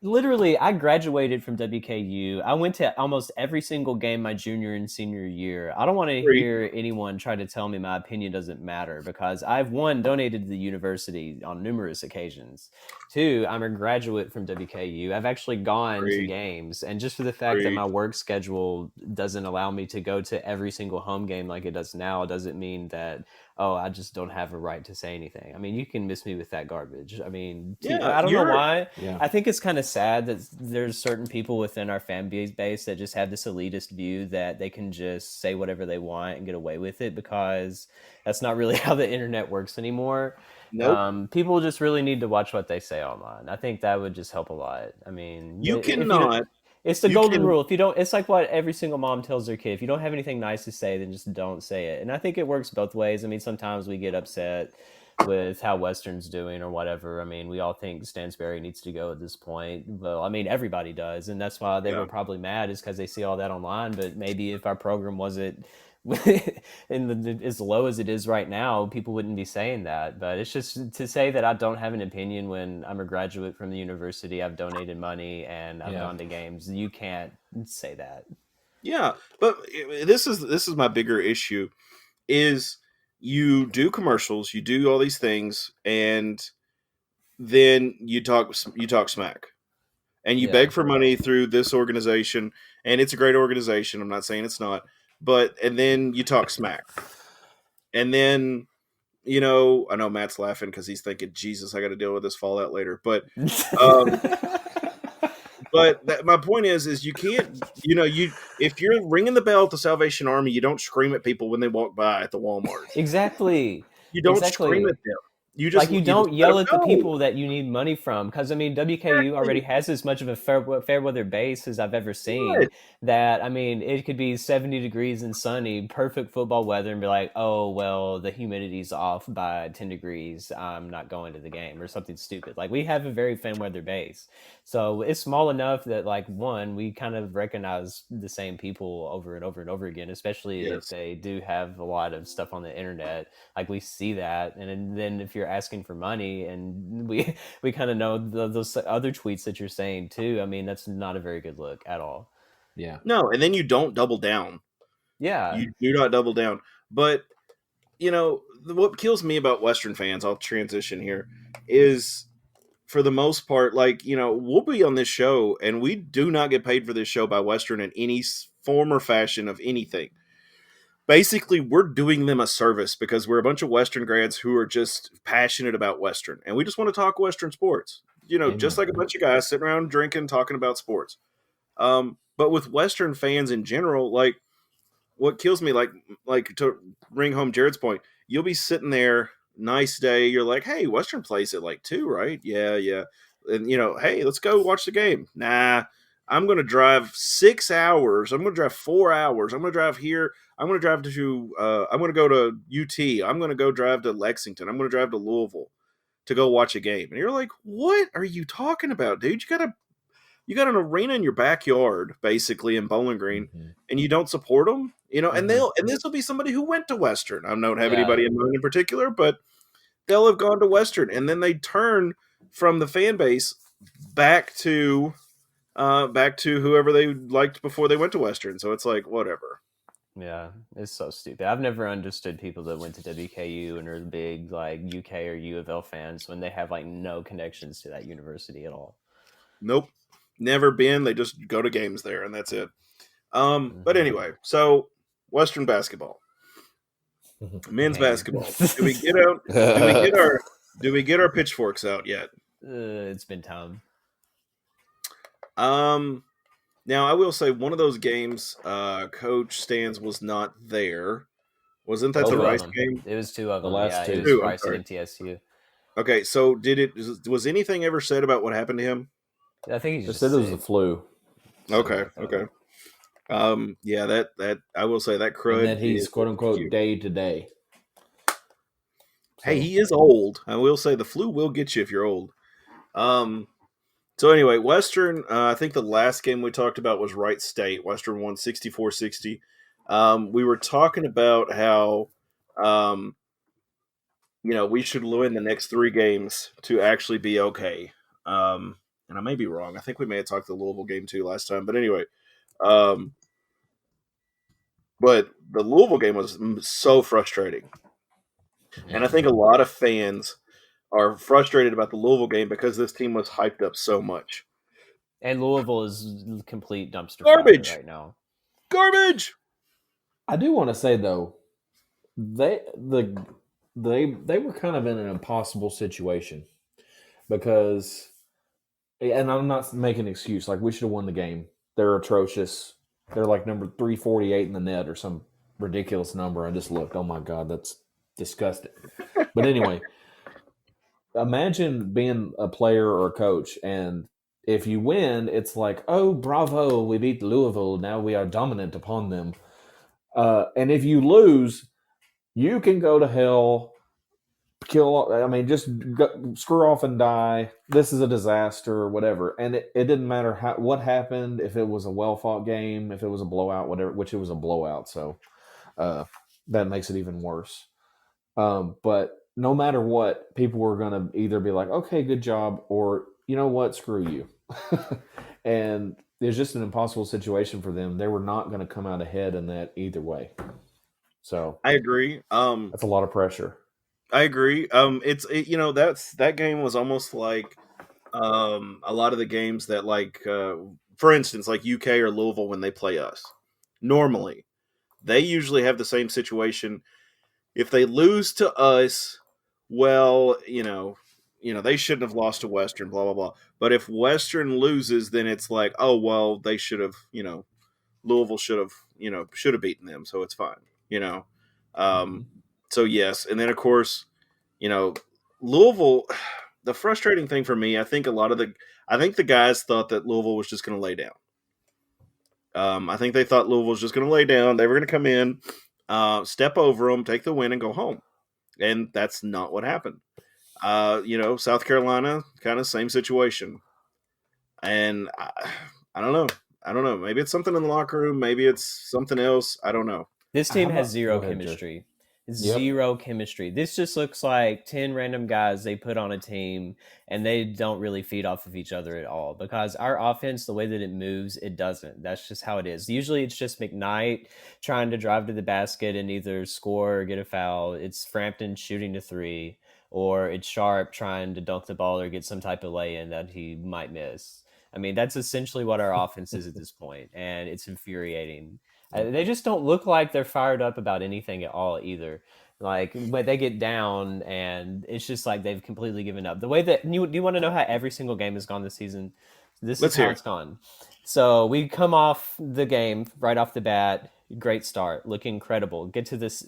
literally, I graduated from WKU. I went to almost every single game my junior and senior year. I don't want to hear anyone try to tell me my opinion doesn't matter because I've, 1, donated to the university on numerous occasions. 2, I'm a graduate from WKU. I've actually gone to games. And just for the fact that my work schedule doesn't allow me to go to every single home game like it does now, doesn't mean that oh, I just don't have a right to say anything. I mean, you can miss me with that garbage. I mean, Yeah, I don't know why. Yeah. I think it's kind of sad that there's certain people within our fan base that just have this elitist view that they can just say whatever they want and get away with it, because that's not really how the internet works anymore. Nope. People just really need to watch what they say online. I think that would just help a lot. I mean, You if you cannot. it's the You golden can. rule. If you don't, it's like what every single mom tells their kid. If you don't have anything nice to say, then just don't say it. And I think it works both ways. I mean, sometimes we get upset with how Western's doing or whatever. I mean, we all think Stansberry needs to go at this point. Well, I mean, everybody does. And that's why they Yeah. were probably mad, is because they see all that online. But maybe if our program wasn't as low as it is right now, people wouldn't be saying that. But it's just to say that I don't have an opinion when I'm a graduate from the university, I've donated money, and I've gone to games. You can't say that. Yeah, but this is my bigger issue is you do commercials, you do all these things, and then you talk smack, and you Yeah. beg for money through this organization, and it's a great organization. I'm not saying it's not, and then you talk smack, and then I know Matt's laughing because he's thinking, Jesus, I got to deal with this fallout later, but. Um, But my point is you can't, if you're ringing the bell at the Salvation Army, you don't scream at people when they walk by at the Walmart. Exactly. You don't scream at them. You just Like, you you just don't let yell them at the go. people that you need money from, because I mean, WKU already Exactly. has as much of a fair weather base as I've ever seen. Right. That, I mean, it could be 70 degrees and sunny, perfect football weather, and be like, oh well, the humidity's off by 10 degrees, I'm not going to the game, or something stupid. Like, we have a very fan weather base, so it's small enough that, like, one, we kind of recognize the same people over and over and over again, especially if Yes. they do have a lot of stuff on the internet. Like, we see that, and then if you're asking for money, and we kind of know those other tweets that you're saying too, I mean, that's not a very good look at all. Yeah. No, and then you don't double down. Yeah. You do not double down. But what kills me about Western fans, I'll transition here, is for the most part, like, we'll be on this show and we do not get paid for this show by Western in any form or fashion of anything. Basically, we're doing them a service because we're a bunch of Western grads who are just passionate about Western, and we just want to talk Western sports. Just like a bunch of guys sitting around drinking, talking about sports. But with Western fans in general, like, what kills me, like to bring home Jared's point, you'll be sitting there, nice day, you're like, hey, Western plays at like 2, right? Yeah. And hey, let's go watch the game. Nah, I'm going to drive 6 hours. I'm going to drive 4 hours. I'm going to drive here. I'm going to drive to, I'm going to go to UT. I'm going to go drive to Lexington. I'm going to drive to Louisville to go watch a game. And you're like, what are you talking about, dude? You got an arena in your backyard, basically, in Bowling Green, and you don't support them, and this will be somebody who went to Western. I don't have anybody in mind in particular, but they'll have gone to Western, and then they turn from the fan base back to whoever they liked before they went to Western. So it's like, whatever. Yeah, it's so stupid. I've never understood people that went to WKU and are big, like, UK or U of L fans when they have, like, no connections to that university at all. Nope. Never been. They just go to games there, and that's it. But anyway, so Western basketball, men's basketball. Do we get out? Do we get our pitchforks out yet? It's been time. Now I will say one of those games, Coach Stans was not there. Wasn't that the Rice game? It was 2 of them. The last two. It was Rice and MTSU. Okay, so was anything ever said about what happened to him? I think he They just said it was the flu. Okay. Yeah, that I will say that crud. And that he's is quote unquote cute. day to day. Hey, he is old. I will say the flu will get you if you're old. So anyway, Western, I think the last game we talked about was Wright State. Western won 64-60. We were talking about how, we should win the next 3 games to actually be okay. And I may be wrong. I think we may have talked the Louisville game too last time. But anyway, but the Louisville game was so frustrating. And I think a lot of fans are frustrated about the Louisville game because this team was hyped up so much. And Louisville is complete dumpster Garbage fire right now. Garbage. I do want to say though, they were kind of in an impossible situation because, and I'm not making an excuse. Like we should have won the game. They're atrocious. They're like number 348 in the net or some ridiculous number. I just looked. Oh my God, that's disgusting. But anyway, imagine being a player or a coach, and if you win, it's like, oh, bravo, we beat Louisville. Now we are dominant upon them. And if you lose, you can go to hell, just screw off and die. This is a disaster or whatever. And it didn't matter what happened, if it was a well-fought game, if it was a blowout, whatever, which it was a blowout. So that makes it even worse. But no matter what, people were going to either be like, okay, good job, or you know what, screw you. And it's just an impossible situation for them. They were not going to come out ahead in that either way. So I agree. That's a lot of pressure. I agree. That game was almost like a lot of the games that, like, for instance, like UK or Louisville when they play us. Normally, they usually have the same situation. If they lose to us, well, they shouldn't have lost to Western, blah, blah, blah. But if Western loses, then it's like, oh, well, they should have, Louisville should have beaten them. So it's fine, So yes. And then of course, Louisville, the frustrating thing for me, I think the guys thought that Louisville was just going to lay down. I think they thought Louisville was just going to lay down. They were going to come in, step over them, take the win, and go home. And that's not what happened. South Carolina, kind of same situation. And I don't know. Maybe it's something in the locker room. Maybe it's something else. I don't know. This team has zero chemistry. Zero chemistry. This just looks like 10 random guys they put on a team, and they don't really feed off of each other at all. Because our offense, the way that it moves, it doesn't. That's just how it is. Usually it's just McKnight trying to drive to the basket and either score or get a foul. It's Frampton shooting to three, or it's Sharp trying to dunk the ball or get some type of lay-in that he might miss. I mean, that's essentially what our offense is at this point, and it's infuriating. They just don't look like they're fired up about anything at all either. Like, but they get down, and it's just like they've completely given up. The way that do you want to know how every single game has gone this season? This is how it's gone. So we come off the game right off the bat. Great start, looking incredible. Get to this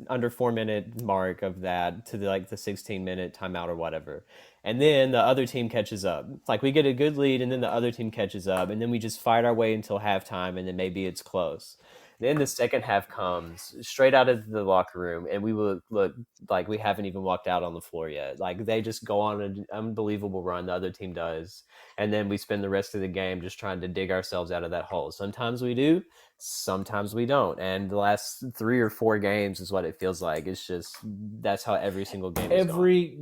under 4 minute mark of that to the 16-minute timeout or whatever, and then the other team catches up. Like we get a good lead, and then the other team catches up, and then we just fight our way until halftime, and then maybe it's close. Then the second half comes straight out of the locker room, and we will look like we haven't even walked out on the floor yet. Like they just go on an unbelievable run, the other team does, and then we spend the rest of the game just trying to dig ourselves out of that hole. Sometimes we do, sometimes we don't. And the last 3 or 4 games is what it feels like. It's just that's how every single game is Every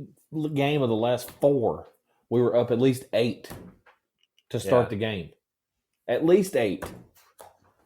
game of the last 4, we were up at least 8 to start the game. At least 8.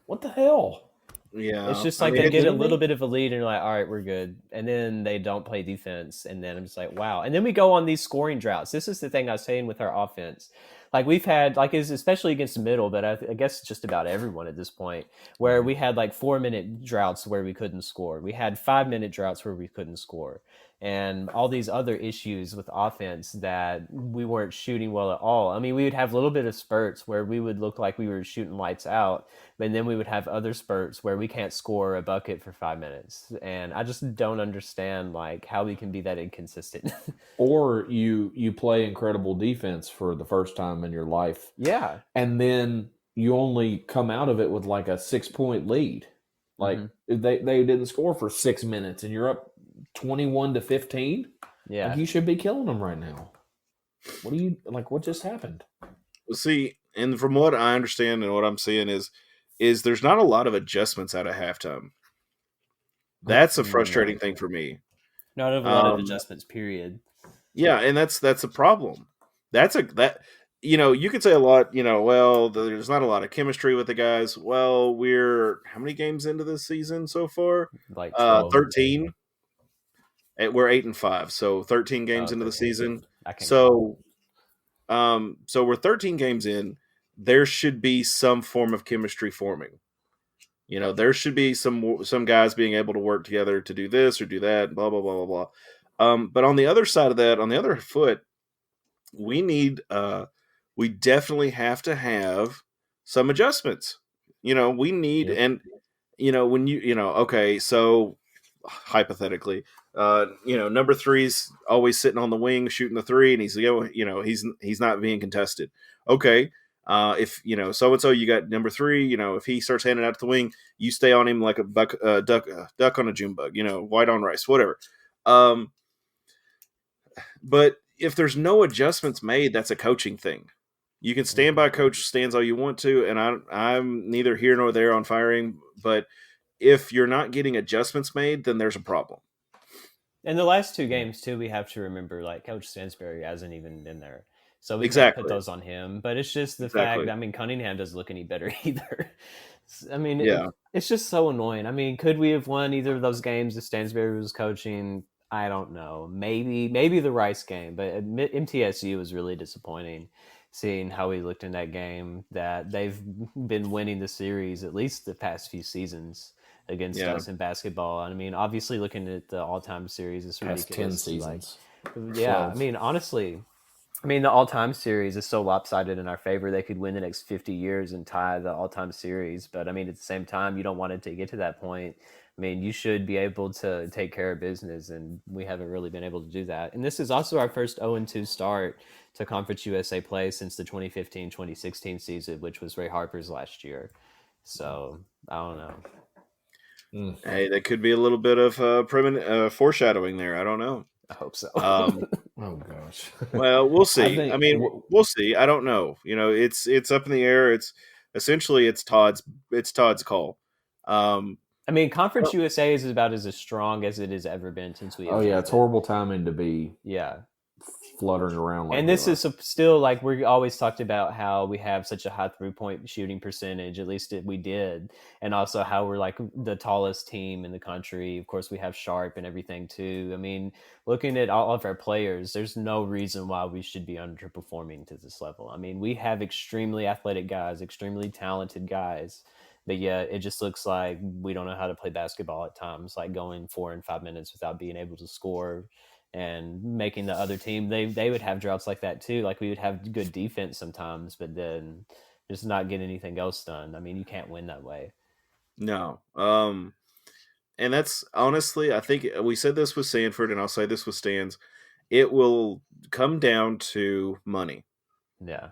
What the hell? Yeah, it's just like they get a little bit of a lead and you're like, all right, we're good. And then they don't play defense. And then I'm just like, wow. And then we go on these scoring droughts. This is the thing I was saying with our offense. Like we've had, especially against the middle, but I guess just about everyone at this point, where we had 4-minute droughts where we couldn't score. We had 5-minute droughts where we couldn't score. And all these other issues with offense that we weren't shooting well at all. I mean, we would have a little bit of spurts where we would look like we were shooting lights out, but then we would have other spurts where we can't score a bucket for 5 minutes. And I just don't understand how we can be that inconsistent. Or you play incredible defense for the first time in your life. Yeah. And then you only come out of it with a 6-point lead. They didn't score for 6 minutes and you're up 21-15. Yeah. You should be killing them right now. What do you what just happened? See, and from what I understand and what I'm seeing is there's not a lot of adjustments out of halftime. That's a frustrating thing for me. Not a lot of adjustments, period. Yeah, and that's a problem. You could say a lot, well, there's not a lot of chemistry with the guys. Well, we're how many games into this season so far? 13. We're 8-5, so 13 games into the season. So we're 13 games in. There should be some form of chemistry forming. There should be some guys being able to work together to do this or do that, blah blah blah blah blah. But on the other side of that, on the other foot, we definitely have to have some adjustments. We need, Yep. and when okay, so hypothetically, number three's always sitting on the wing shooting the three, and he's not being contested. Okay. If so and so, you got number three. If he starts handing out to the wing, you stay on him like a duck on a June bug. White on rice, whatever. But if there's no adjustments made, that's a coaching thing. You can stand by coach stands all you want to, and I'm neither here nor there on firing. But if you're not getting adjustments made, then there's a problem. And the last two games too, we have to remember like Coach Stansbury hasn't even been there. So we can't Exactly. put those on him. But it's just the Exactly. fact, Cunningham doesn't look any better either. Yeah. It's just so annoying. Could we have won either of those games if Stansbury was coaching? I don't know. Maybe the Rice game, but MTSU was really disappointing seeing how he looked in that game, that they've been winning the series at least the past few seasons against us in basketball. Obviously looking at the all-time series is ridiculous. Past 10 seasons. Yeah, honestly, the all-time series is so lopsided in our favor. They could win the next 50 years and tie the all-time series. But, at the same time, you don't want it to get to that point. You should be able to take care of business, and we haven't really been able to do that. And this is also our first 0-2 start to Conference USA play since the 2015-2016 season, which was Ray Harper's last year. So, I don't know. Hey, that could be a little bit of foreshadowing there. I don't know. I hope so. Oh gosh. Well, we'll see. We'll see. I don't know. It's up in the air. It's essentially Todd's call. Conference USA is about as strong as it has ever been since we. Oh yeah, it's horrible timing to be. Yeah. Fluttering around like and this is still like we always talked about how we have such a high 3-point shooting percentage, at least we did, and also how we're like the tallest team in the country. Of course we have Sharp and everything too. Looking at all of our players, there's no reason why we should be underperforming to this level. We have extremely athletic guys, extremely talented guys, but yeah, it just looks like we don't know how to play basketball at times, like going 4 and 5 minutes without being able to score and making the other team, they would have droughts like that too. Like we would have good defense sometimes, but then just not get anything else done. You can't win that way. No. And that's honestly, I think we said this with Sanford, and I'll say this with Stans. It will come down to money. Yeah.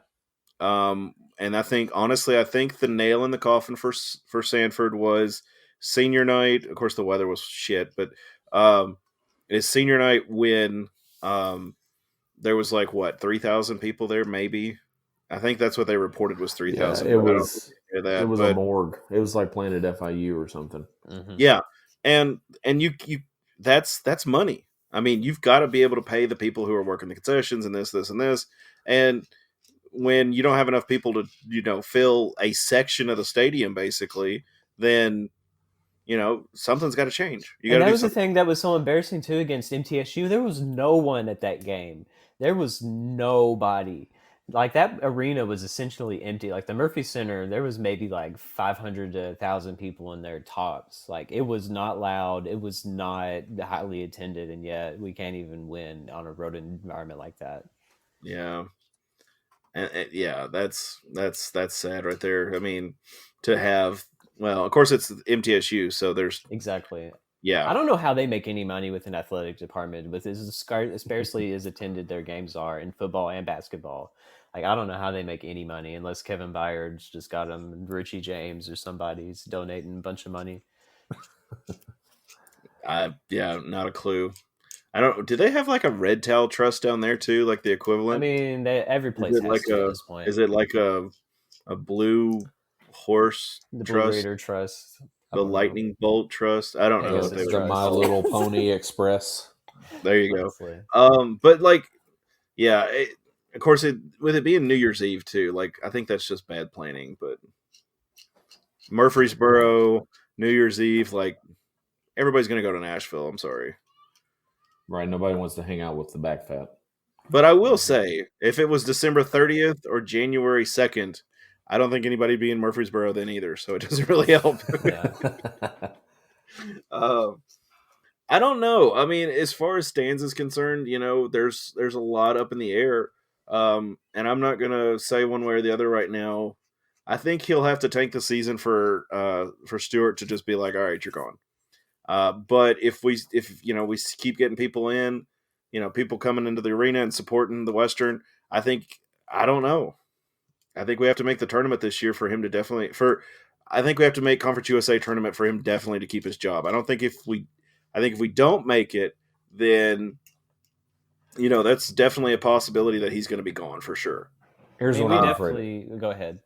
And I think the nail in the coffin for Sanford was senior night. Of course, the weather was shit, but is senior night when there was 3,000 people there, maybe. I think that's what they reported was 3,000. Yeah, it was a morgue. It was like playing at FIU or something. Mm-hmm. Yeah, and you that's money. You've got to be able to pay the people who are working the concessions and this and this. And when you don't have enough people to fill a section of the stadium, basically, then something's got to change. And that was the thing that was so embarrassing too against MTSU. There was no one at that game. There was nobody. Like that arena was essentially empty. Like the Murphy Center, there was maybe 500 to 1,000 people in there tops. Like it was not loud. It was not highly attended, and yet we can't even win on a road environment like that. Yeah, and yeah, that's sad right there. To have. Well, of course, it's MTSU, so there's... Exactly. Yeah. I don't know how they make any money with an athletic department, but this is sparsely as attended their games are in football and basketball. I don't know how they make any money unless Kevin Byard's just got them, Richie James or somebody's donating a bunch of money. Not a clue. I don't... Do they have a Red Towel Trust down there, too, like the equivalent? Every place has to at this point. Is it like a Blue... Horse the Trust, Raider Trust, the Lightning Bolt Trust. I don't know. The My Little Pony Express. There you go. But of course, with it being New Year's Eve too. I think that's just bad planning. But Murfreesboro, New Year's Eve, everybody's gonna go to Nashville. I'm sorry. Right. Nobody wants to hang out with the back fat. But I will say, if it was December 30th or January 2nd, I don't think anybody would be in Murfreesboro then either, so it doesn't really help. Yeah. I don't know. I mean, as far as Stans is concerned, there's a lot up in the air, and I'm not gonna say one way or the other right now. I think he'll have to tank the season for Stewart to just be like, all right, you're gone. But if we keep getting people in, people coming into the arena and supporting the Western, I don't know. I think we have to make the tournament this year for him to definitely I think we have to make Conference USA tournament for him definitely to keep his job. I think if we don't make it, then that's definitely a possibility that he's going to be gone for sure. Here's what I'm afraid of. Go ahead.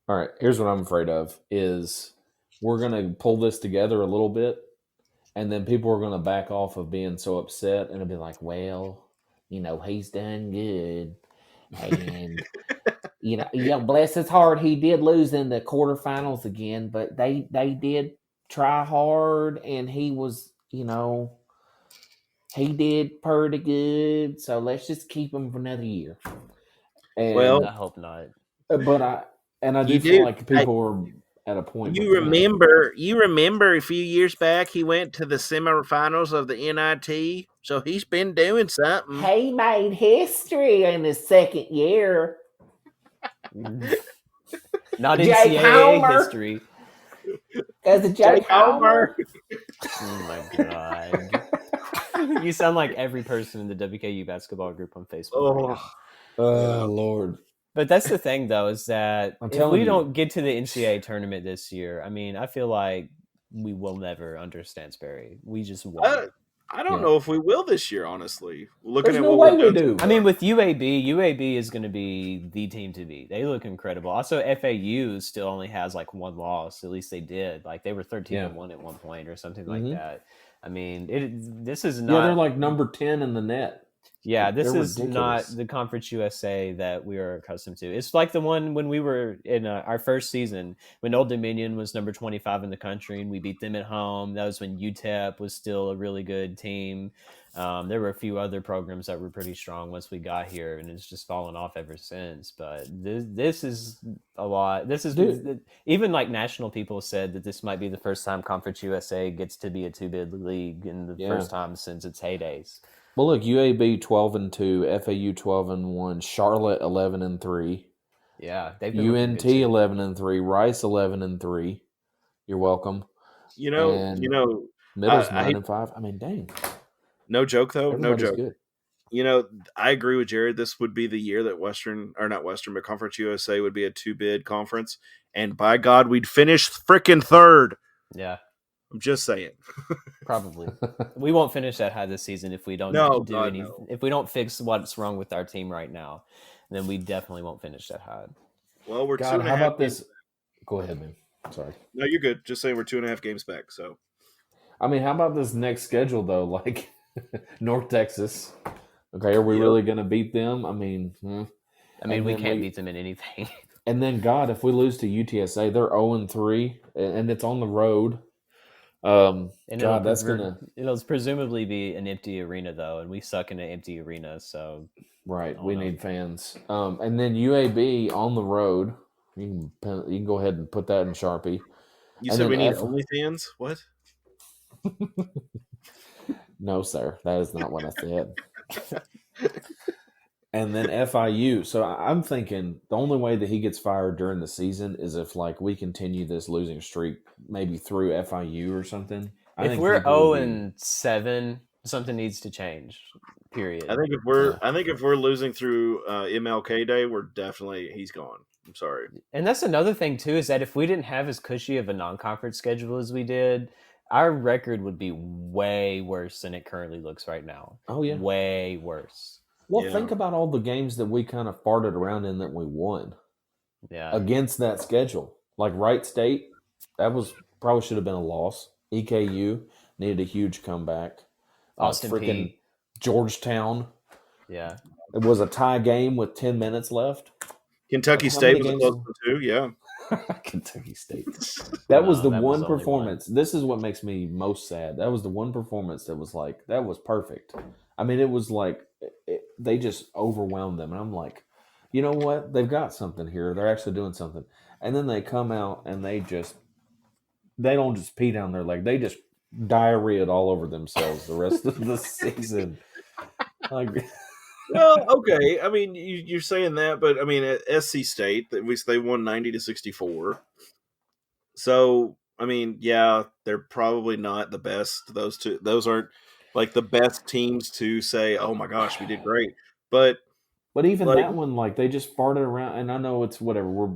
All right, here's what I'm afraid of is we're going to pull this together a little bit, and then people are going to back off of being so upset and it'll be like, well, he's done good. And, bless his heart, he did lose in the quarterfinals again, but they did try hard, and he was, he did pretty good. So let's just keep him for another year. And, well, I hope not. But I do feel like people are at a point. You remember a few years back he went to the semifinals of the NIT, so he's been doing something. He made history in his second year. Not in NCAA history. As a Jake Homer. Oh my god! You sound like every person in the WKU basketball group on Facebook. Oh Lord! But that's the thing, though, is that if we don't get to the NCAA tournament this year, I mean, I feel like we will never understand Sperry. We just won't. I don't know if we will this year, honestly. There's no way we do. I mean, with UAB is going to be the team to beat. They look incredible. Also, FAU still only has like one loss. At least they did. Like they were 13-1 at one point or something like that. I mean, this is not. Yeah, they're like number 10 in the net. Yeah, this They're is ridiculous. not the Conference USA that we are accustomed to. It's like the one when we were in our first season, when Old Dominion was number 25 in the country, and we beat them at home. That was when UTEP was still a really good team. There were a few other programs that were pretty strong once we got here, and it's just fallen off ever since. But this is a lot. This is even like national people said that this might be the first time Conference USA gets to be a two-bid league in the first time since its heydays. Well, look, UAB 12-2, FAU 12-1, Charlotte 11-3. Yeah, they've been UNT 11-3, Rice 11-3. You're welcome. Middle's 9-5. I mean, dang. No joke though. Everybody's no joke. Good. I agree with Jared. This would be the year that but Conference USA would be a two-bid conference, and by God, we'd finish freaking third. Yeah. I'm just saying. Probably. We won't finish that high this season if we don't if we don't fix what's wrong with our team right now. Then we definitely won't finish that high. Well, we're God, how about this? Go ahead, man. Sorry. No, you're good. Just saying we're 2.5 games back. So, I mean, how about this next schedule though? Like North Texas. Okay, are we really going to beat them? I mean, we can't beat them in anything. And then, God, if we lose to UTSA, they're 0-3, and it's on the road. It'll presumably be an empty arena though, and we suck in an empty arena. So we need fans. And then UAB on the road. You can go ahead and put that in Sharpie. You said we need only fans? What? No, sir, that is not what I said. And then FIU. So I'm thinking the only way that he gets fired during the season is if like we continue this losing streak, maybe through FIU or something. If we're 0-7, something needs to change. Period. I think if we're losing through MLK Day, he's gone. I'm sorry. And that's another thing too, is that if we didn't have as cushy of a non-conference schedule as we did, our record would be way worse than it currently looks right now. Oh yeah, way worse. Well, think about all the games that we kind of farted around in that we won. Yeah. Against that schedule. Like Wright State, that was probably should have been a loss. EKU needed a huge comeback. Austin Peay. Georgetown. Yeah. It was a tie game with 10 minutes left. Kentucky State was a close one too, yeah. Kentucky State. That was the one performance. This is what makes me most sad. That was the one performance that was like, that was perfect. I mean, it was like they just overwhelmed them. And I'm like, you know what? They've got something here. They're actually doing something. And then they come out and they don't just pee down their leg. They just diarrhea all over themselves the rest of the season. Like, Well, okay. I mean, you're saying that, but I mean, at SC State, they won 90-64. So, I mean, yeah, they're probably not the best. Those aren't like the best teams to say, "Oh my gosh, we did great." But even like, that one, like they just farted around. And I know it's whatever. We're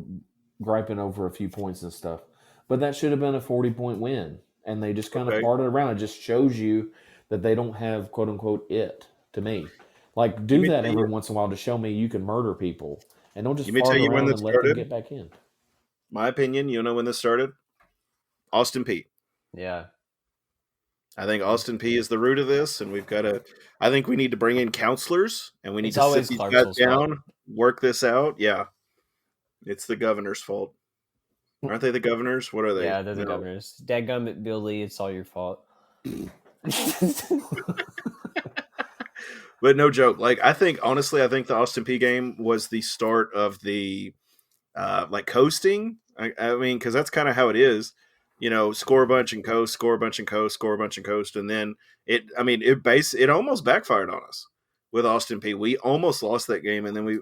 griping over a few points and stuff, but that should have been a 40-point win. And they just kind of farted around. It just shows you that they don't have quote unquote it to me. Like, do that every once in a while to show me you can murder people, and don't just fart around and let them get back in. My opinion, you know when this started? Austin Peay. Yeah. I think Austin Peay is the root of this, and I think we need to bring in counselors, and we need to sit these guys down, work this out. Yeah. It's the governor's fault. Aren't they the governors? What are they? Yeah, they're the governors. Dadgummit, Bill Lee, it's all your fault. But no joke. Like, honestly, I think the Austin Peay game was the start of the like coasting. I mean, because that's kind of how it is. You know, score a bunch and coast, score a bunch and coast, score a bunch and coast, and then it almost backfired on us with Austin Peay. We almost lost that game, and then we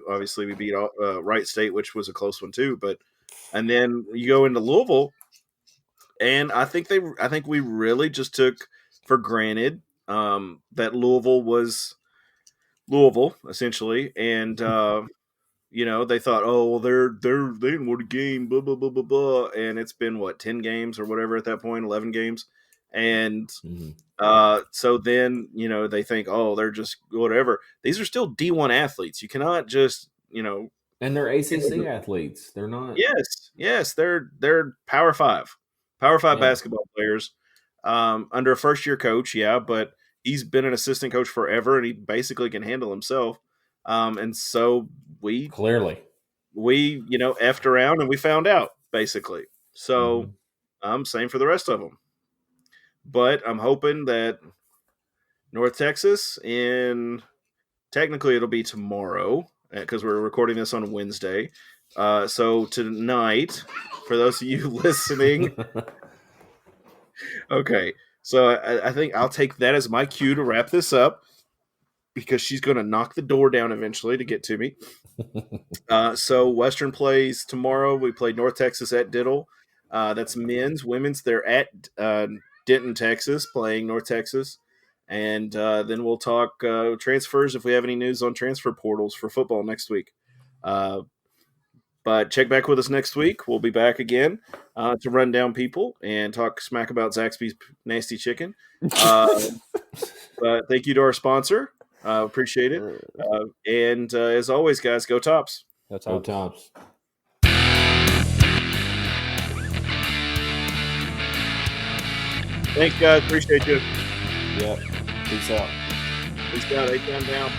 beat Wright State, which was a close one too. And then you go into Louisville, and I think we really just took for granted that Louisville was Louisville essentially, and you know, they thought, oh, well, they didn't win a game, blah blah blah blah blah, and it's been 10 games or whatever at that point, 11 games, and so then they think, oh, they're just whatever. These are still D1 athletes. You cannot just and they're ACC athletes. They're not. Yes, they're Power 5 basketball players under a first year coach. Yeah, but he's been an assistant coach forever, and he basically can handle himself. And so we effed around and we found out basically. So same for the rest of them. But I'm hoping that North Texas, technically it'll be tomorrow because we're recording this on Wednesday. So tonight, for those of you listening, okay. So I think I'll take that as my cue to wrap this up, because she's going to knock the door down eventually to get to me. So Western plays tomorrow. We play North Texas at Diddle. That's men's. Women's, they're at Denton, Texas, playing North Texas. And then we'll talk transfers if we have any news on transfer portals for football next week. But check back with us next week. We'll be back again to run down people and talk smack about Zaxby's nasty chicken. But thank you to our sponsor. Appreciate it. And as always, guys, go Tops. Go Tops. Thanks, guys. Appreciate you. Yeah. Peace out. Peace out. 8 down.